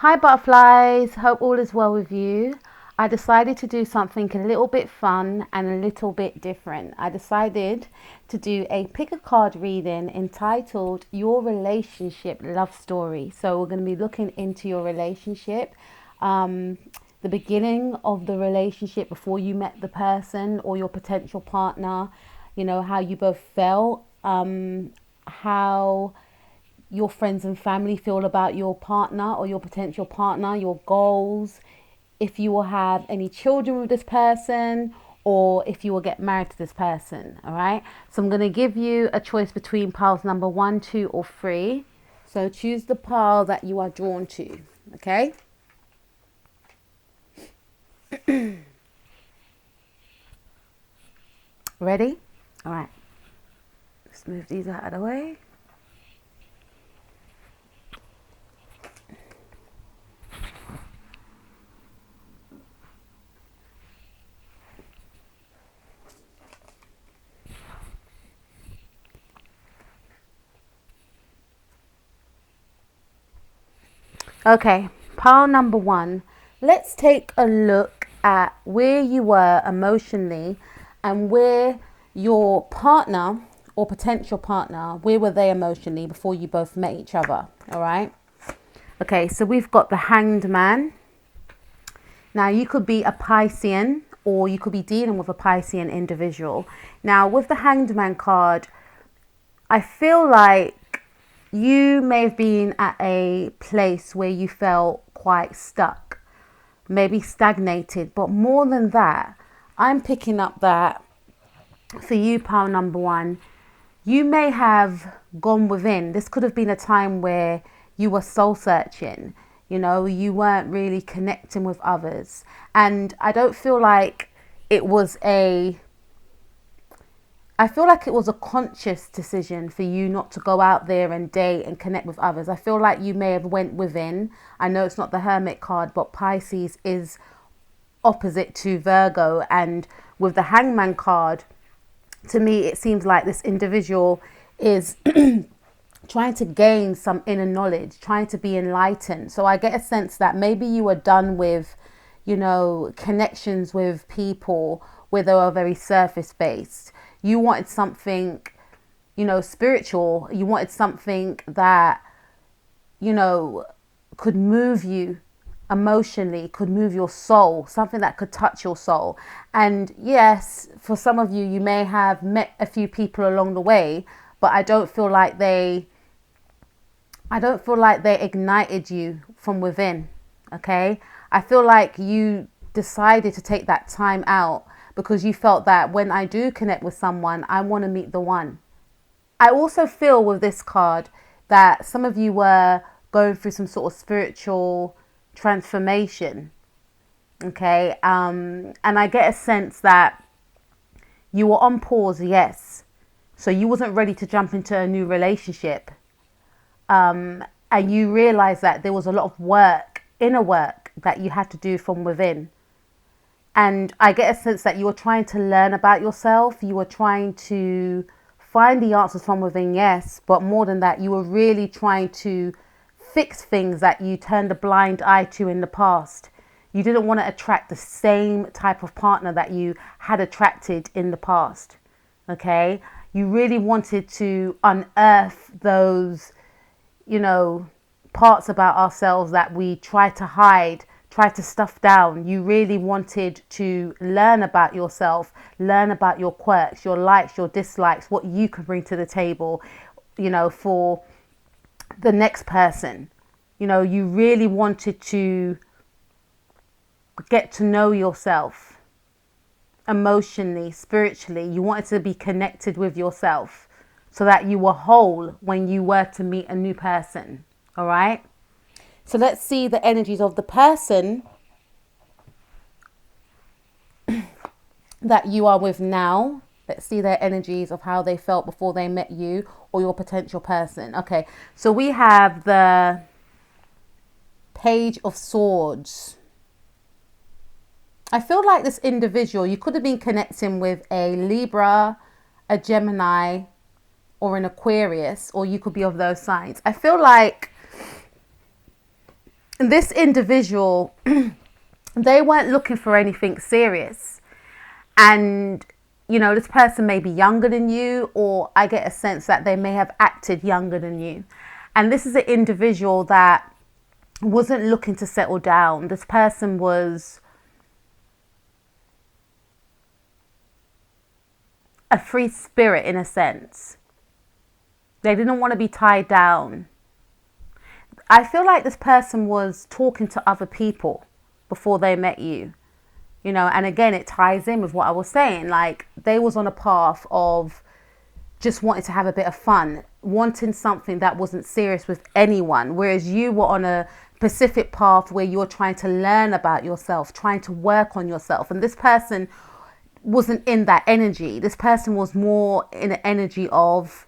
Hi butterflies, hope all is well with you. I decided to do something a little bit fun and a little bit different. I decided to do a pick a card reading entitled Your Relationship Love Story. So we're going to be looking into your relationship, the beginning of the relationship before you met the person or your potential partner, how you both felt, how your friends and family feel about your partner or your potential partner, your goals, if you will have any children with this person, or if you will get married to this person. All right. So I'm going to give you a choice between piles number 1, 2, or 3. So choose the pile that you are drawn to. Okay. Ready? All right. Let's move these out of the way. Okay, pile number 1. Let's take a look at where you were emotionally and where your partner or potential partner, where were they emotionally before you both met each other. All right. Okay, so we've got the Hanged Man. Now, you could be a Piscean or you could be dealing with a Piscean individual. Now, with the Hanged Man card, I feel like you may have been at a place where you felt quite stuck, maybe stagnated, but more than that, I'm picking up that for you, pile number 1, you may have gone within. This could have been a time where you were soul searching, you weren't really connecting with others. And I don't feel like it was I feel like it was a conscious decision for you not to go out there and date and connect with others. I feel like you may have went within. I know it's not the Hermit card, but Pisces is opposite to Virgo. And with the Hangman card, to me, it seems like this individual is trying to gain some inner knowledge, trying to be enlightened. So I get a sense that maybe you were done with, connections with people where they were very surface based. You wanted something, spiritual. You wanted something that, could move you emotionally, could move your soul, something that could touch your soul. And yes, for some of you, you may have met a few people along the way, but I don't feel like they ignited you from within. Okay. I feel like you decided to take that time out because you felt that when I do connect with someone, I want to meet the one. I also feel with this card that some of you were going through some sort of spiritual transformation. Okay. And I get a sense that you were on pause, yes. So you wasn't ready to jump into a new relationship. And you realize that there was a lot of work, inner work, that you had to do from within. And I get a sense that you were trying to learn about yourself. You were trying to find the answers from within, yes. But more than that, you were really trying to fix things that you turned a blind eye to in the past. You didn't want to attract the same type of partner that you had attracted in the past. Okay? You really wanted to unearth those parts about ourselves that we try to hide, try to stuff down. You really wanted to learn about yourself, learn about your quirks, your likes, your dislikes, what you could bring to the table, for the next person. You really wanted to get to know yourself emotionally, spiritually. You wanted to be connected with yourself, so that you were whole when you were to meet a new person. All right. So let's see the energies of the person that you are with now. Let's see their energies of how they felt before they met you or your potential person. Okay. So we have the Page of Swords. I feel like this individual, you could have been connecting with a Libra, a Gemini, or an Aquarius, or you could be of those signs. I feel like this individual, they weren't looking for anything serious. And, you know, this person may be younger than you, or I get a sense that they may have acted younger than you. And this is an individual that wasn't looking to settle down. This person was a free spirit in a sense. They didn't want to be tied down. I feel like this person was talking to other people before they met you, you know, and again, it ties in with what I was saying. Like, they was on a path of just wanting to have a bit of fun, wanting something that wasn't serious with anyone, whereas you were on a specific path where you're trying to learn about yourself, trying to work on yourself. And this person wasn't in that energy. This person was more in an energy of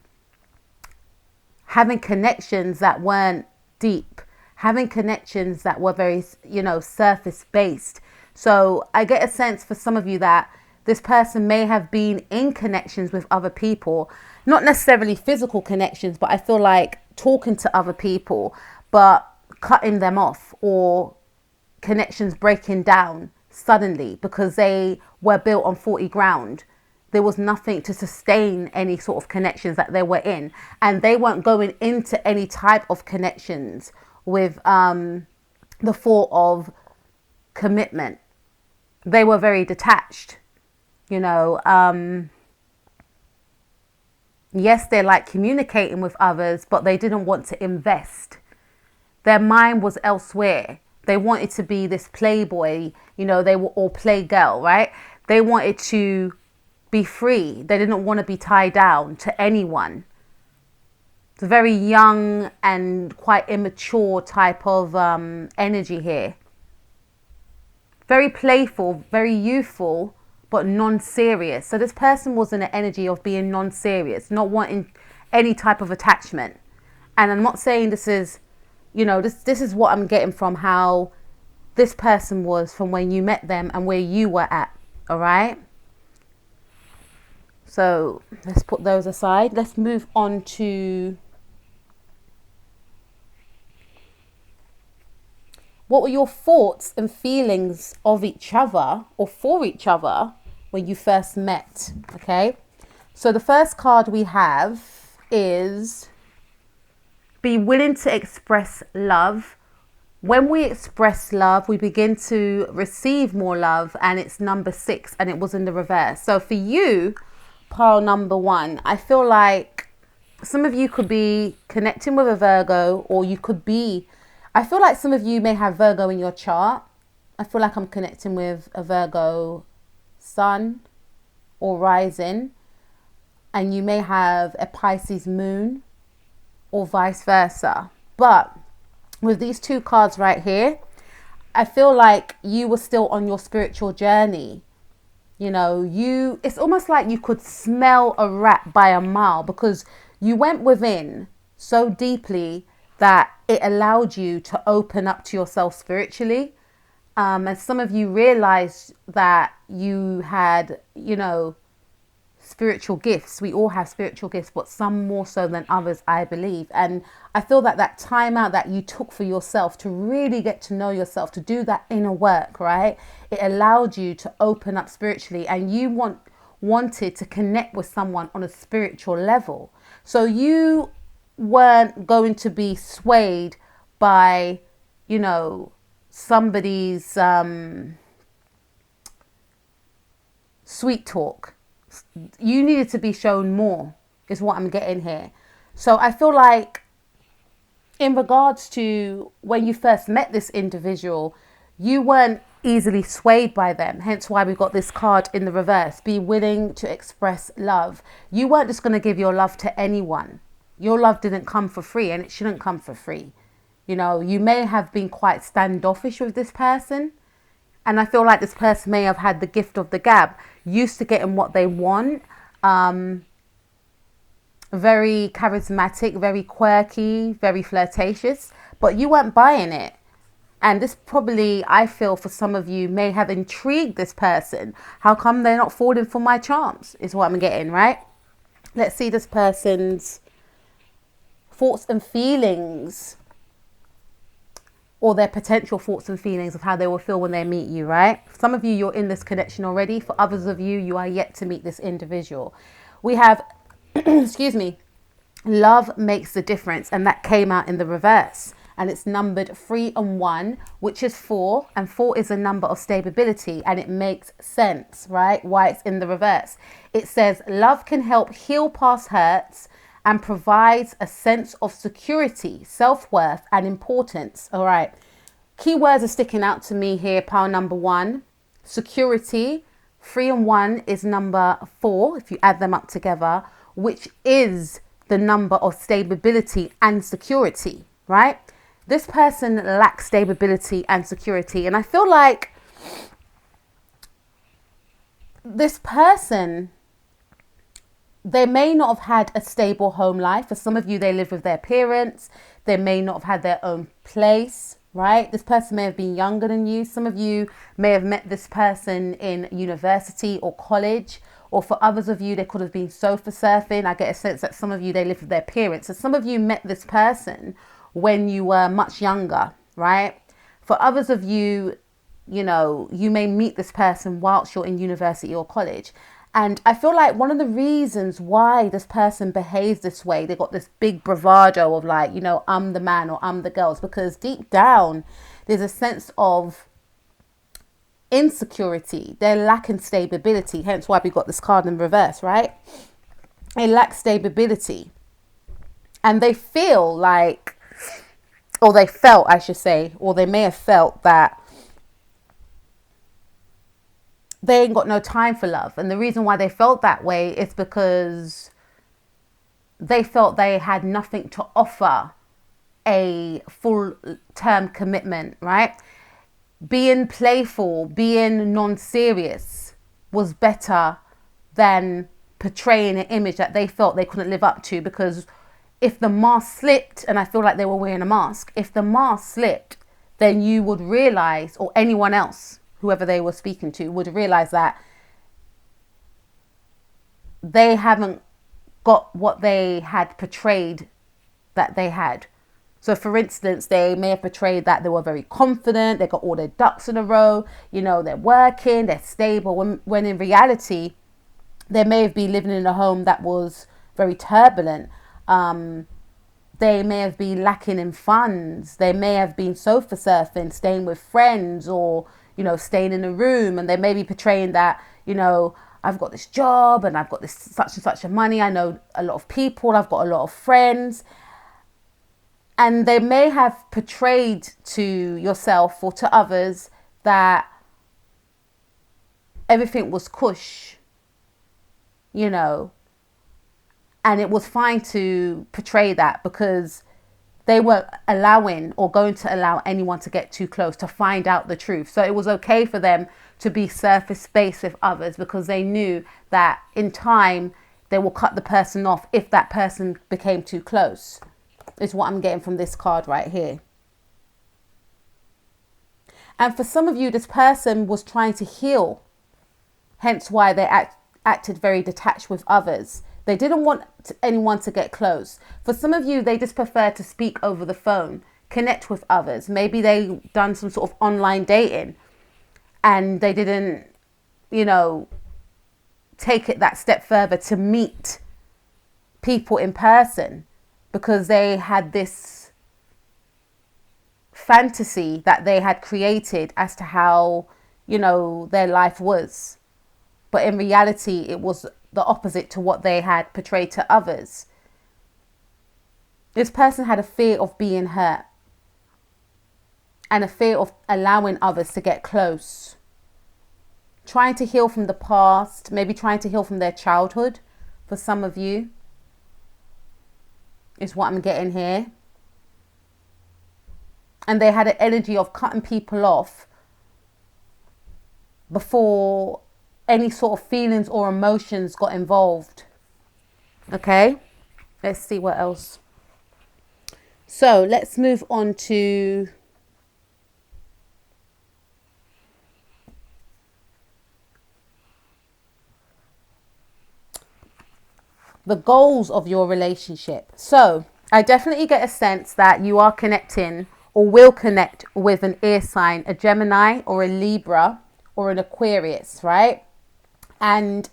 having connections that weren't deep, having connections that were very, you know, surface based. So I get a sense for some of you that this person may have been in connections with other people, not necessarily physical connections, but I feel like talking to other people, but cutting them off, or connections breaking down suddenly because they were built on faulty ground. There was nothing to sustain any sort of connections that they were in, and they weren't going into any type of connections with the thought of commitment. They were very detached, you know. Yes, they like communicating with others, but they didn't want to invest. Their mind was elsewhere. They wanted to be this playboy, you know, they were all playgirl, right? They wanted to be free. They didn't want to be tied down to anyone. It's a very young and quite immature type of energy here. Very playful, very youthful, but non-serious. So this person was in an energy of being non-serious, not wanting any type of attachment. And I'm not saying this is, you know, this is what I'm getting from how this person was from when you met them and where you were at. All right. So let's put those aside. Let's move on to what were your thoughts and feelings of each other or for each other when you first met. Okay. So the first card we have is be willing to express love. When we express love, we begin to receive more love, and it's number 6, and it was in the reverse. So for you, pile number 1, I feel like some of you could be connecting with a Virgo, or you could be, I feel like some of you may have Virgo in your chart. I feel like I'm connecting with a Virgo sun or rising, and you may have a Pisces moon, or vice versa. But with these 2 cards right here, I feel like you were still on your spiritual journey. You know, it's almost like you could smell a rat by a mile, because you went within so deeply that it allowed you to open up to yourself spiritually. And some of you realized that you had, you know, spiritual gifts. We all have spiritual gifts, but some more so than others, I believe. And I feel that that time out that you took for yourself to really get to know yourself, to do that inner work, right? It allowed you to open up spiritually, and you wanted to connect with someone on a spiritual level. So you weren't going to be swayed by, you know, somebody's sweet talk. You needed to be shown more, is what I'm getting here. So I feel like in regards to when you first met this individual, you weren't easily swayed by them. Hence why we got this card in the reverse. Be willing to express love. You weren't just going to give your love to anyone. Your love didn't come for free, and it shouldn't come for free. You know, you may have been quite standoffish with this person. And I feel like this person may have had the gift of the gab, used to getting what they want. Very charismatic, very quirky, very flirtatious, but you weren't buying it. And this probably, I feel, for some of you may have intrigued this person. How come they're not falling for my charms is what I'm getting, right? Let's see this person's thoughts and feelings or their potential thoughts and feelings of how they will feel when they meet you, right? Some of you, you're in this connection already. For others of you, you are yet to meet this individual. We have, excuse me, love makes the difference. And that came out in the reverse. And it's numbered 3 and 1, which is 4. And 4 is a number of stability. And it makes sense, right? Why it's in the reverse. It says love can help heal past hurts and provides a sense of security, self-worth and importance. All right. Keywords are sticking out to me here. Pile number 1, security. 3 and 1 is number 4, if you add them up together, which is the number of stability and security, right? This person lacks stability and security. And I feel like this person, they may not have had a stable home life. For some of you, they live with their parents. They may not have had their own place, right? This person may have been younger than you. Some of you may have met this person in university or college. Or for others of you, they could have been sofa surfing. I get a sense that some of you, they live with their parents. So some of you met this person when you were much younger, right? For others of you, you know, you may meet this person whilst you're in university or college. And I feel like one of the reasons why this person behaves this way, they got this big bravado of like, you know, I'm the man or I'm the girl, is because deep down, there's a sense of insecurity. They're lacking stability. Hence why we got this card in reverse, right? They lack stability. And they feel like, or they felt, I should say, or they may have felt that they ain't got no time for love. And the reason why they felt that way is because they felt they had nothing to offer a full-term commitment, right? Being playful, being non-serious was better than portraying an image that they felt they couldn't live up to. Because if the mask slipped, and I feel like they were wearing a mask, if the mask slipped, then you would realize, or anyone else, whoever they were speaking to, would realize that they haven't got what they had portrayed that they had. So for instance, they may have portrayed that they were very confident, they got all their ducks in a row, you know, they're working, they're stable, when in reality, they may have been living in a home that was very turbulent. They may have been lacking in funds. They may have been sofa surfing, staying with friends, or, you know, staying in a room. And they may be portraying that, you know, I've got this job and I've got this such and such a money. I know a lot of people. I've got a lot of friends. And they may have portrayed to yourself or to others that everything was cush, you know. And it was fine to portray that because they weren't allowing or going to allow anyone to get too close to find out the truth. So it was okay for them to be surface-based with others because they knew that in time they will cut the person off if that person became too close, is what I'm getting from this card right here. And for some of you, this person was trying to heal, hence why they acted very detached with others. They didn't want anyone to get close. For some of you, they just prefer to speak over the phone, connect with others. Maybe they done some sort of online dating and they didn't, you know, take it that step further to meet people in person because they had this fantasy that they had created as to how, you know, their life was. But in reality, it was the opposite to what they had portrayed to others. This person had a fear of being hurt and a fear of allowing others to get close. Trying to heal from the past, maybe trying to heal from their childhood for some of you, is what I'm getting here. And they had an energy of cutting people off before any sort of feelings or emotions got involved. Okay, let's see what else. So let's move on to the goals of your relationship. So I definitely get a sense that you are connecting or will connect with an air sign, a Gemini or a Libra or an Aquarius, right? And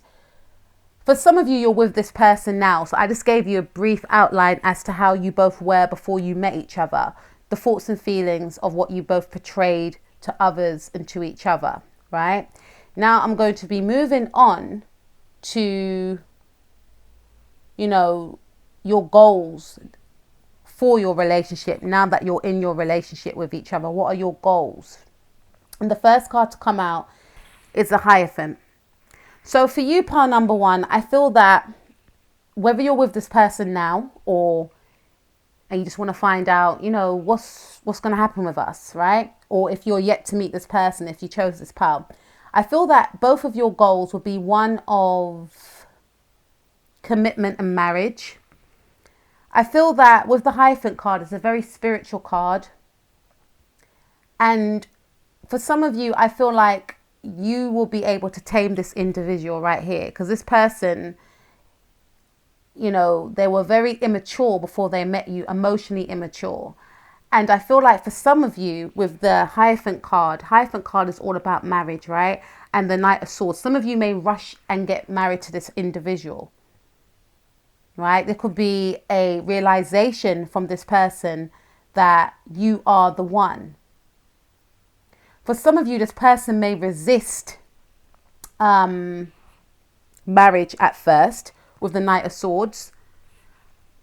for some of you, you're with this person now. So I just gave you a brief outline as to how you both were before you met each other. The thoughts and feelings of what you both portrayed to others and to each other, right? Now I'm going to be moving on to, you know, your goals for your relationship. Now that you're in your relationship with each other, what are your goals? And the first card to come out is the Hierophant. So for you, pile number one, I feel that whether you're with this person now and you just want to find out, you know, what's going to happen with us, right? Or if you're yet to meet this person, if you chose this pile, I feel that both of your goals will be one of commitment and marriage. I feel that with the Hierophant card, it's a very spiritual card. And for some of you, I feel like you will be able to tame this individual right here, because this person, you know, they were very immature before they met you, emotionally immature. And I feel like for some of you with the Hierophant card is all about marriage, right? And the Knight of Swords. Some of you may rush and get married to this individual, right? There could be a realization from this person that you are the one. For some of you, this person may resist marriage at first with the Knight of Swords.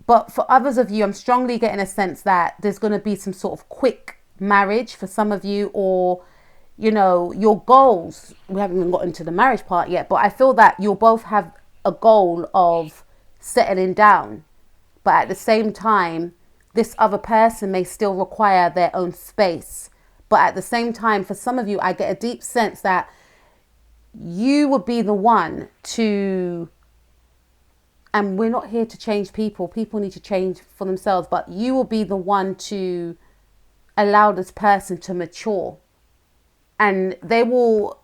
But for others of you, I'm strongly getting a sense that there's going to be some sort of quick marriage for some of you, or, you know, your goals. We haven't even gotten to the marriage part yet, but I feel that you'll both have a goal of settling down. But at the same time, this other person may still require their own space. But at the same time, for some of you, I get a deep sense that you would be the one to, and we're not here to change people. People need to change for themselves, but you will be the one to allow this person to mature. And they will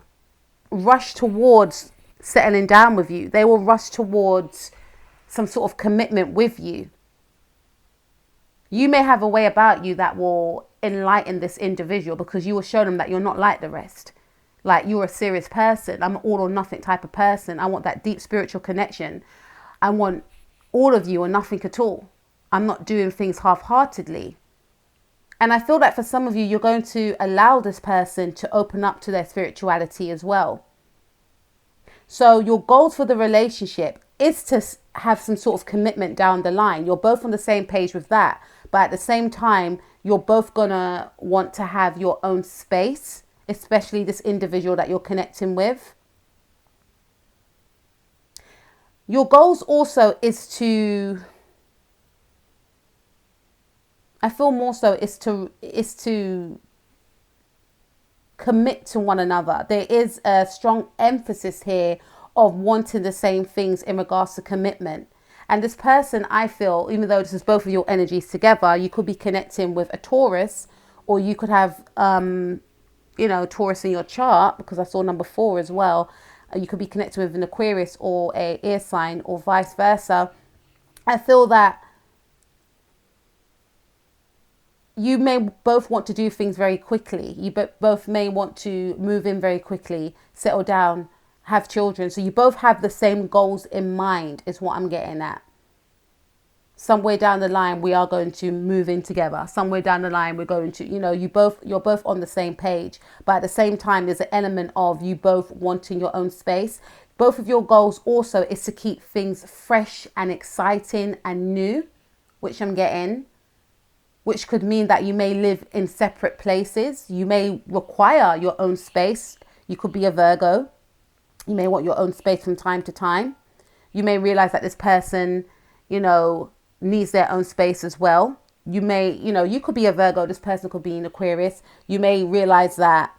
rush towards settling down with you. They will rush towards some sort of commitment with you. You may have a way about you that will enlighten this individual, because you will show them that you're not like the rest. Like, you're a serious person. I'm an all or nothing type of person. I want that deep spiritual connection. I want all of you or nothing at all. I'm not doing things half-heartedly. And I feel that for some of you, you're going to allow this person to open up to their spirituality as well. So your goals for the relationship is to have some sort of commitment down the line. You're both on the same page with that. But at the same time, you're both going to want to have your own space, especially this individual that you're connecting with. Your goals also is to, I feel more so is to commit to one another. There is a strong emphasis here of wanting the same things in regards to commitment. And this person, I feel, even though this is both of your energies together, you could be connecting with a Taurus, or you could have, you know, Taurus in your chart, because I saw number 4 as well. You could be connecting with an Aquarius or a air sign, or vice versa. I feel that you may both want to do things very quickly. You both may want to move in very quickly, settle down, have children. So you both have the same goals in mind, is what I'm getting at. Somewhere down the line, we are going to move in together. Somewhere down the line, we're going to, you know, you're both on the same page. But at the same time, there's an element of you both wanting your own space. Both of your goals also is to keep things fresh and exciting and new, which I'm getting. Which could mean that you may live in separate places. You may require your own space. You could be a Virgo. You may want your own space from time to time. You may realize that this person, you know, needs their own space as well. You may, you know, you could be a Virgo. This person could be an Aquarius. You may realize that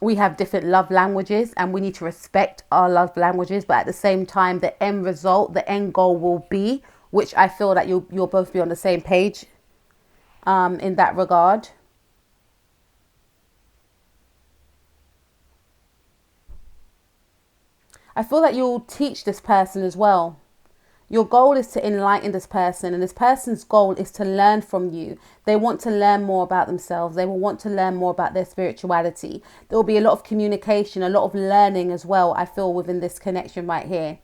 we have different love languages and we need to respect our love languages. But at the same time, the end result, the end goal will be, which I feel that you'll both be on the same page in that regard. I feel that you'll teach this person as well. Your goal is to enlighten this person, and this person's goal is to learn from you. They want to learn more about themselves. They will want to learn more about their spirituality. There will be a lot of communication, a lot of learning as well, I feel, within this connection right here.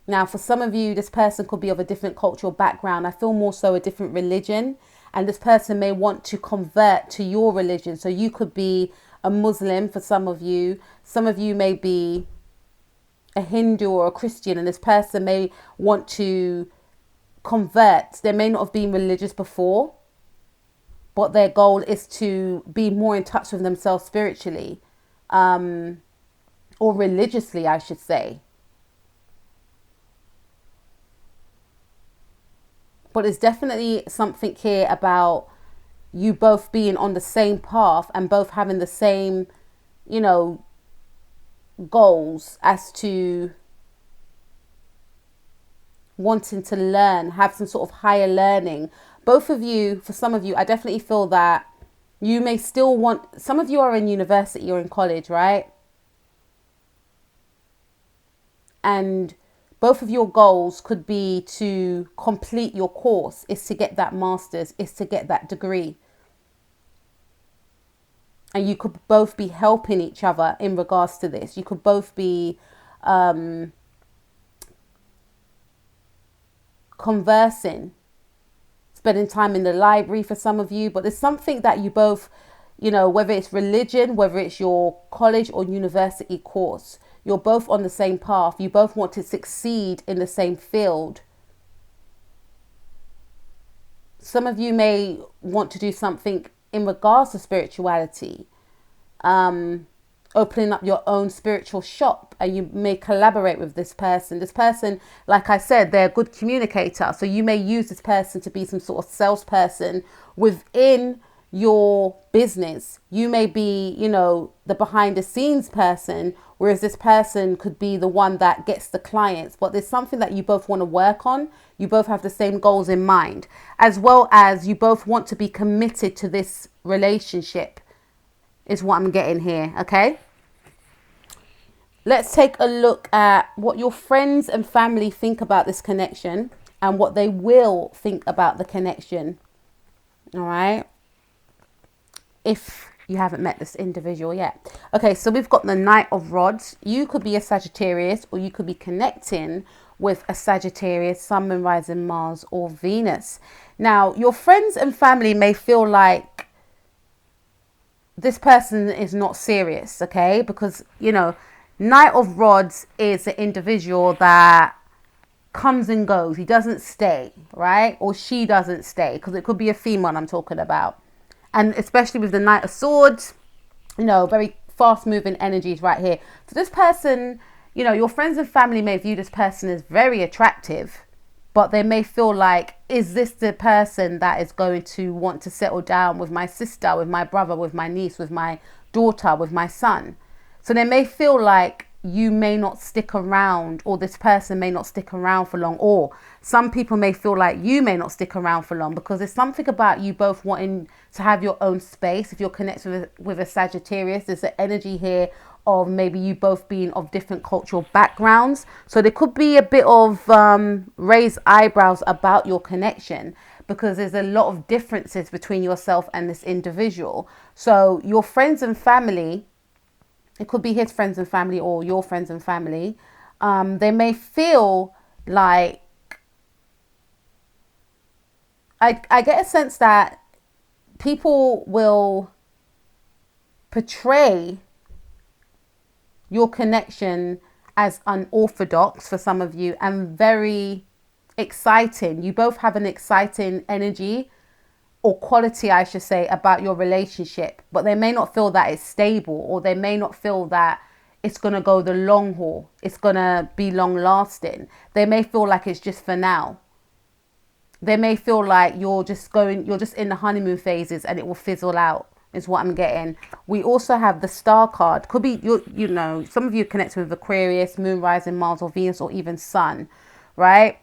Now, for some of you, this person could be of a different cultural background. I feel more so a different religion. And this person may want to convert to your religion. So you could be a Muslim for some of you. Some of you may be a Hindu or a Christian. And this person may want to convert. They may not have been religious before, but their goal is to be more in touch with themselves spiritually. Or religiously, I should say. But there's definitely something here about you both being on the same path and both having the same, you know, goals as to wanting to learn, have some sort of higher learning. Both of you, for some of you, I definitely feel that you may still want, some of you are in university or in college, right? And both of your goals could be to complete your course, is to get that master's, is to get that degree. And you could both be helping each other in regards to this. You could both be conversing, spending time in the library for some of you. But there's something that you both, you know, whether it's religion, whether it's your college or university course, you're both on the same path. You both want to succeed in the same field. Some of you may want to do something in regards to spirituality. Opening up your own spiritual shop, and you may collaborate with this person. This person, like I said, they're a good communicator. So you may use this person to be some sort of salesperson within your business. You may be, you know, the behind the scenes person, whereas this person could be the one that gets the clients. But there's something that you both want to work on. You both have the same goals in mind, as well as you both want to be committed to this relationship, is what I'm getting here. Okay, let's take a look at what your friends and family think about this connection and what they will think about the connection. All right, if you haven't met this individual yet. Okay, so we've got the Knight of Rods. You could be a Sagittarius, or you could be connecting with a Sagittarius, Sun, Moon, Rising, Mars, or Venus. Now, your friends and family may feel like this person is not serious, okay? Because, you know, Knight of Rods is an individual that comes and goes. He doesn't stay, right? Or she doesn't stay, because it could be a female I'm talking about. And especially with the Knight of Swords, you know, very fast moving energies right here. So this person, you know, your friends and family may view this person as very attractive, but they may feel like, is this the person that is going to want to settle down with my sister, with my brother, with my niece, with my daughter, with my son? So they may feel like you may not stick around, or this person may not stick around for long, or some people may feel like you may not stick around for long, because there's something about you both wanting to have your own space. If you're connected with a Sagittarius, there's an energy here of maybe you both being of different cultural backgrounds. So there could be a bit of raised eyebrows about your connection, because there's a lot of differences between yourself and this individual. So your friends and family, it could be his friends and family or your friends and family, they may feel like, I get a sense that people will portray your connection as unorthodox for some of you, and very exciting. You both have an exciting energy or quality, I should say, about your relationship, but they may not feel that it's stable, or they may not feel that it's going to go the long haul. It's going to be long lasting. They may feel like it's just for now. They may feel like you're just in the honeymoon phases and it will fizzle out, is what I'm getting. We also have the Star card. Could be, you know, some of you connected with Aquarius, Moon, Rising, Mars, or Venus, or even Sun, right?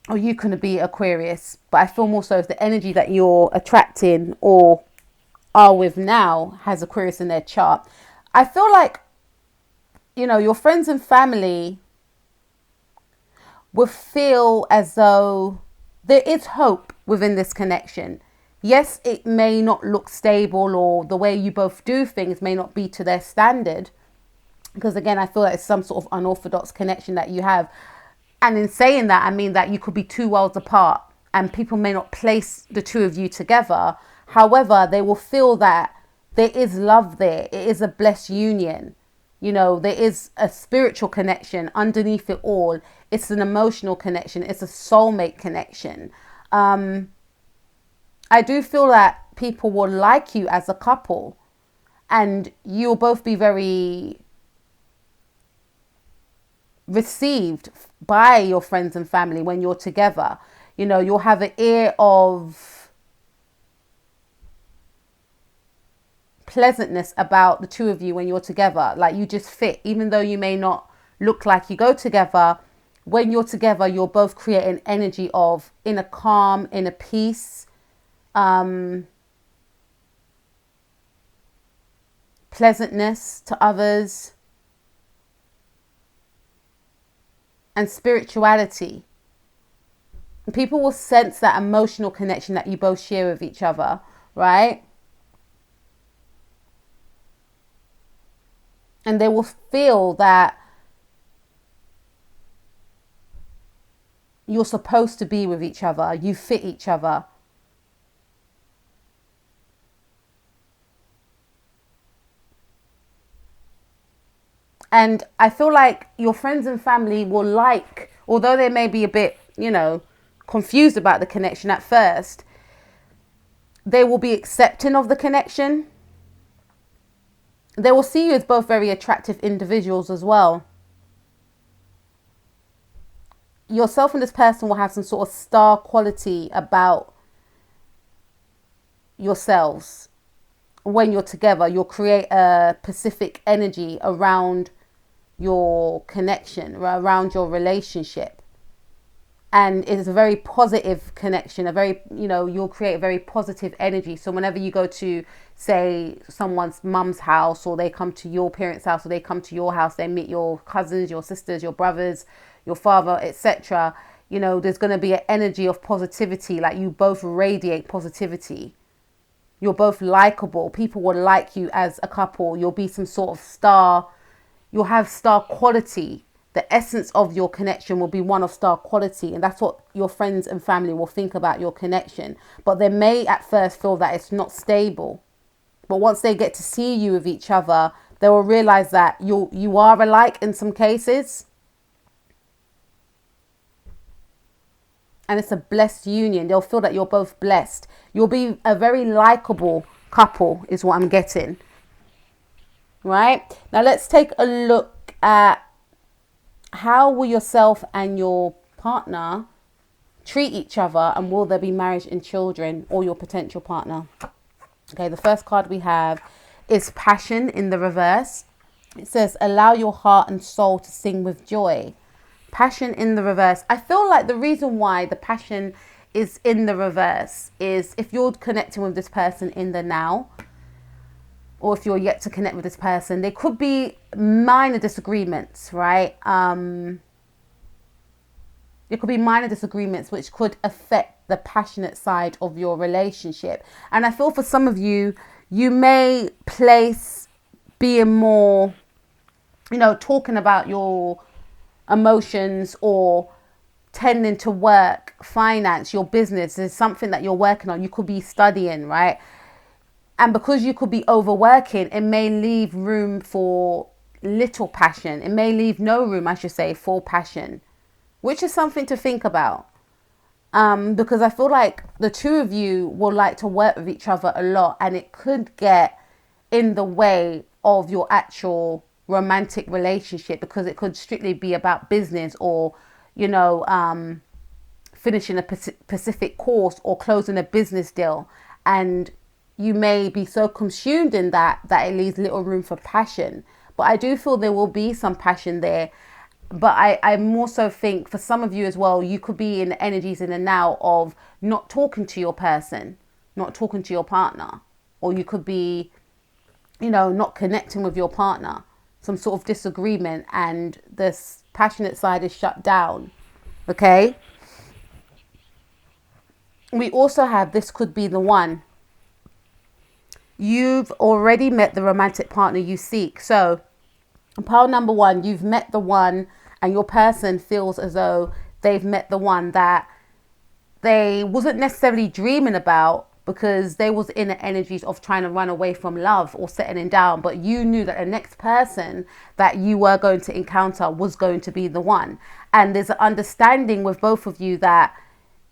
Or you could be Aquarius, but I feel more so as the energy that you're attracting or are with now has Aquarius in their chart. I feel like, you know, your friends and family will feel as though there is hope within this connection. Yes, it may not look stable, or the way you both do things may not be to their standard, because again, I feel like it's some sort of unorthodox connection that you have. And in saying that, I mean that you could be two worlds apart and people may not place the two of you together. However, they will feel that there is love there. It is a blessed union. You know, there is a spiritual connection underneath it all. It's an emotional connection. It's a soulmate connection. I do feel that people will like you as a couple, and you'll both be very received by your friends and family when you're together. You know, you'll have an air of pleasantness about the two of you when you're together. Like, you just fit, even though you may not look like you go together. When you're together, you'll both create an energy of inner calm, inner peace, pleasantness to others, and spirituality. And people will sense that emotional connection that you both share with each other, right? And they will feel that you're supposed to be with each other. You fit each other. And I feel like your friends and family will like, although they may be a bit, you know, confused about the connection at first, they will be accepting of the connection. They will see you as both very attractive individuals as well. Yourself and this person will have some sort of star quality about yourselves. When you're together, you'll create a Pacific energy around your connection, around your relationship. And it's a very positive connection, a very, you know, you'll create a very positive energy. So whenever you go to, say, someone's mum's house, or they come to your parents' house, or they come to your house, they meet your cousins, your sisters, your brothers, your father, etc., you know, there's going to be an energy of positivity. Like, you both radiate positivity. You're both likable. People will like you as a couple. You'll be some sort of star. You'll have star quality. The essence of your connection will be one of star quality. And that's what your friends and family will think about your connection. But they may at first feel that it's not stable. But once they get to see you with each other, they will realize that you are alike in some cases. And it's a blessed union. They'll feel that you're both blessed. You'll be a very likable couple is what I'm getting. Right? Now let's take a look at how will yourself and your partner treat each other, and will there be marriage and children, or your potential partner. Okay, the first card we have is passion in the reverse. It says, allow your heart and soul to sing with joy. Passion in the reverse. I feel like the reason why the passion is in the reverse is if you're connecting with this person in the now, or if you're yet to connect with this person, there could be minor disagreements, right? There could be minor disagreements which could affect the passionate side of your relationship. And I feel for some of you, you may place being more, you know, talking about your emotions, or tending to work, finance, your business is something that you're working on. You could be studying, right? And because you could be overworking, it may leave room for little passion. It may leave no room, I should say, for passion, which is something to think about. Because I feel like the two of you will like to work with each other a lot, and it could get in the way of your actual romantic relationship, because it could strictly be about business, or, you know, finishing a specific course or closing a business deal. And you may be so consumed in that it leaves little room for passion. But I do feel there will be some passion there. But I more so think for some of you as well, you could be in the energies in the now of not talking to your person, not talking to your partner. Or you could be, you know, not connecting with your partner. Some sort of disagreement, and this passionate side is shut down. Okay. We also have, this could be the one. You've already met the romantic partner you seek. So pile number one, you've met the one, and your person feels as though they've met the one that they wasn't necessarily dreaming about, because they was in the energies of trying to run away from love or settling down. But you knew that the next person that you were going to encounter was going to be the one. And there's an understanding with both of you that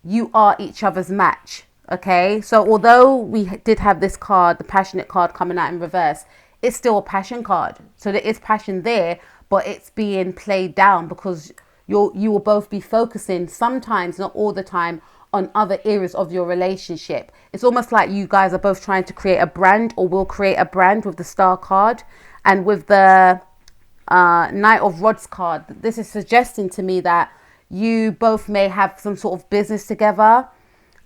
you are each other's match. Okay, so although we did have this card, the passionate card, coming out in reverse, it's still a passion card. So there is passion there, but it's being played down because you will both be focusing, sometimes, not all the time, on other areas of your relationship. It's almost like you guys are both trying to create a brand, or will create a brand with the star card. And with the Knight of Rods card, this is suggesting to me that you both may have some sort of business together.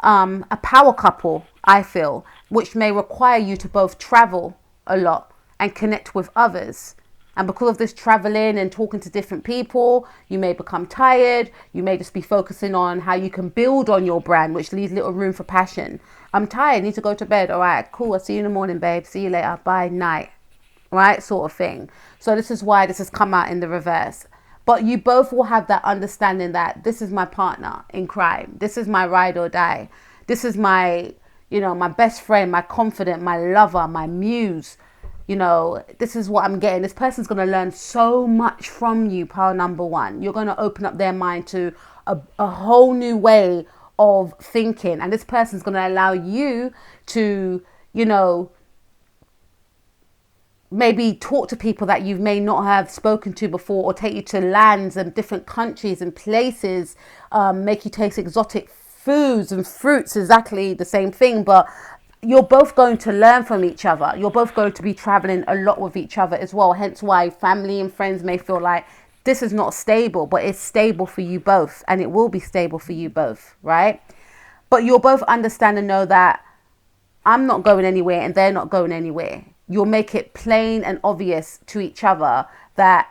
A power couple, I feel, which may require you to both travel a lot and connect with others. And because of this traveling and talking to different people, you may become tired. You may just be focusing on how you can build on your brand, which leaves little room for passion. I'm tired, need to go to bed. All right, cool. I'll see you in the morning, babe. See you later. Bye, night. Right, sort of thing. So this is why this has come out in the reverse. But you both will have that understanding that this is my partner in crime. This is my ride or die. This is my, my best friend, my confidant, my lover, my muse. This is what I'm getting. This person's going to learn so much from you, pile number one. You're going to open up their mind to a whole new way of thinking. And this person's going to allow you to, maybe talk to people that you may not have spoken to before, or take you to lands and different countries and places, make you taste exotic foods and fruits, exactly the same thing. But you're both going to learn from each other. You're both going to be traveling a lot with each other as well. Hence why family and friends may feel like this is not stable, but it's stable for you both, and it will be stable for you both, right? But you'll both understand and know that I'm not going anywhere and they're not going anywhere. You'll make it plain and obvious to each other that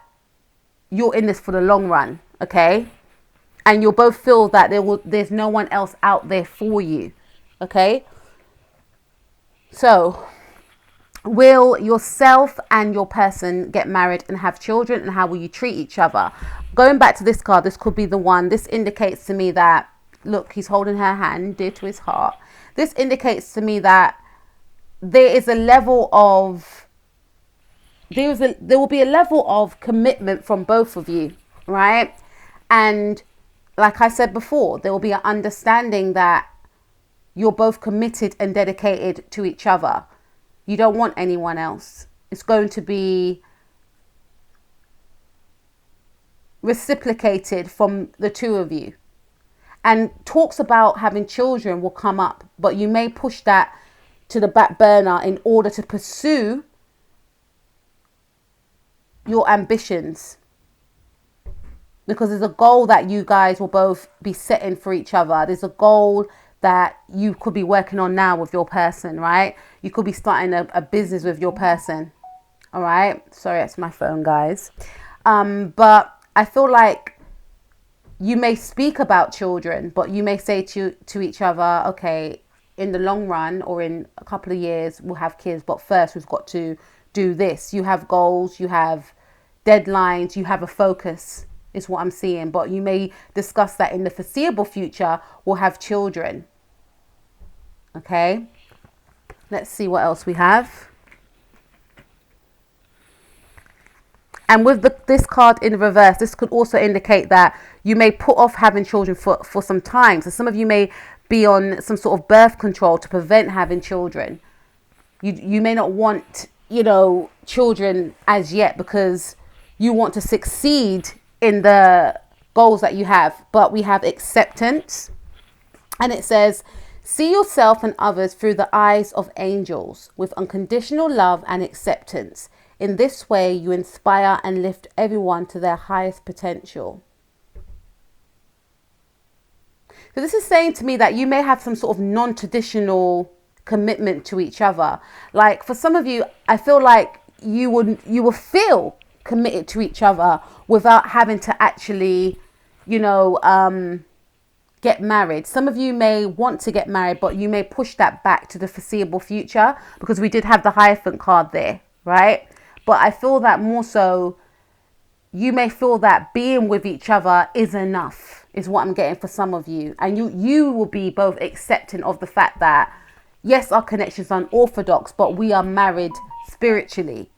you're in this for the long run, okay? And you'll both feel that there's no one else out there for you, okay? So, will yourself and your person get married and have children, and how will you treat each other? Going back to this card, this could be the one. This indicates to me that, look, he's holding her hand dear to his heart. This indicates to me that there is a level of, there will be a level of commitment from both of you, right? And like I said before, there will be an understanding that you're both committed and dedicated to each other. You don't want anyone else. It's going to be reciprocated from the two of you. And talks about having children will come up, but you may push that to the back burner in order to pursue your ambitions, because there's a goal that you guys will both be setting for each other. There's a goal that you could be working on now with your person, right? You could be starting a business with your person. All right, sorry, that's my phone, guys. But I feel like you may speak about children, but you may say to each other, okay, in the long run or in a couple of years, we'll have kids. But first, we've got to do this. You have goals, you have deadlines, you have a focus, is what I'm seeing. But you may discuss that in the foreseeable future, we'll have children. Okay. Let's see what else we have. And with this card in reverse, this could also indicate that you may put off having children for some time. So some of you may be on some sort of birth control to prevent having children. You may not want, children as yet, because you want to succeed in the goals that you have. But we have acceptance. And it says, see yourself and others through the eyes of angels with unconditional love and acceptance. In this way, you inspire and lift everyone to their highest potential. So this is saying to me that you may have some sort of non-traditional commitment to each other. Like for some of you, I feel like you will feel committed to each other without having to actually, you know, get married. Some of you may want to get married, but you may push that back to the foreseeable future, because we did have the Hierophant card there, right? But I feel that more so, you may feel that being with each other is enough, is what I'm getting for some of you. And you will be both accepting of the fact that, yes, our connection is unorthodox, but we are married spiritually,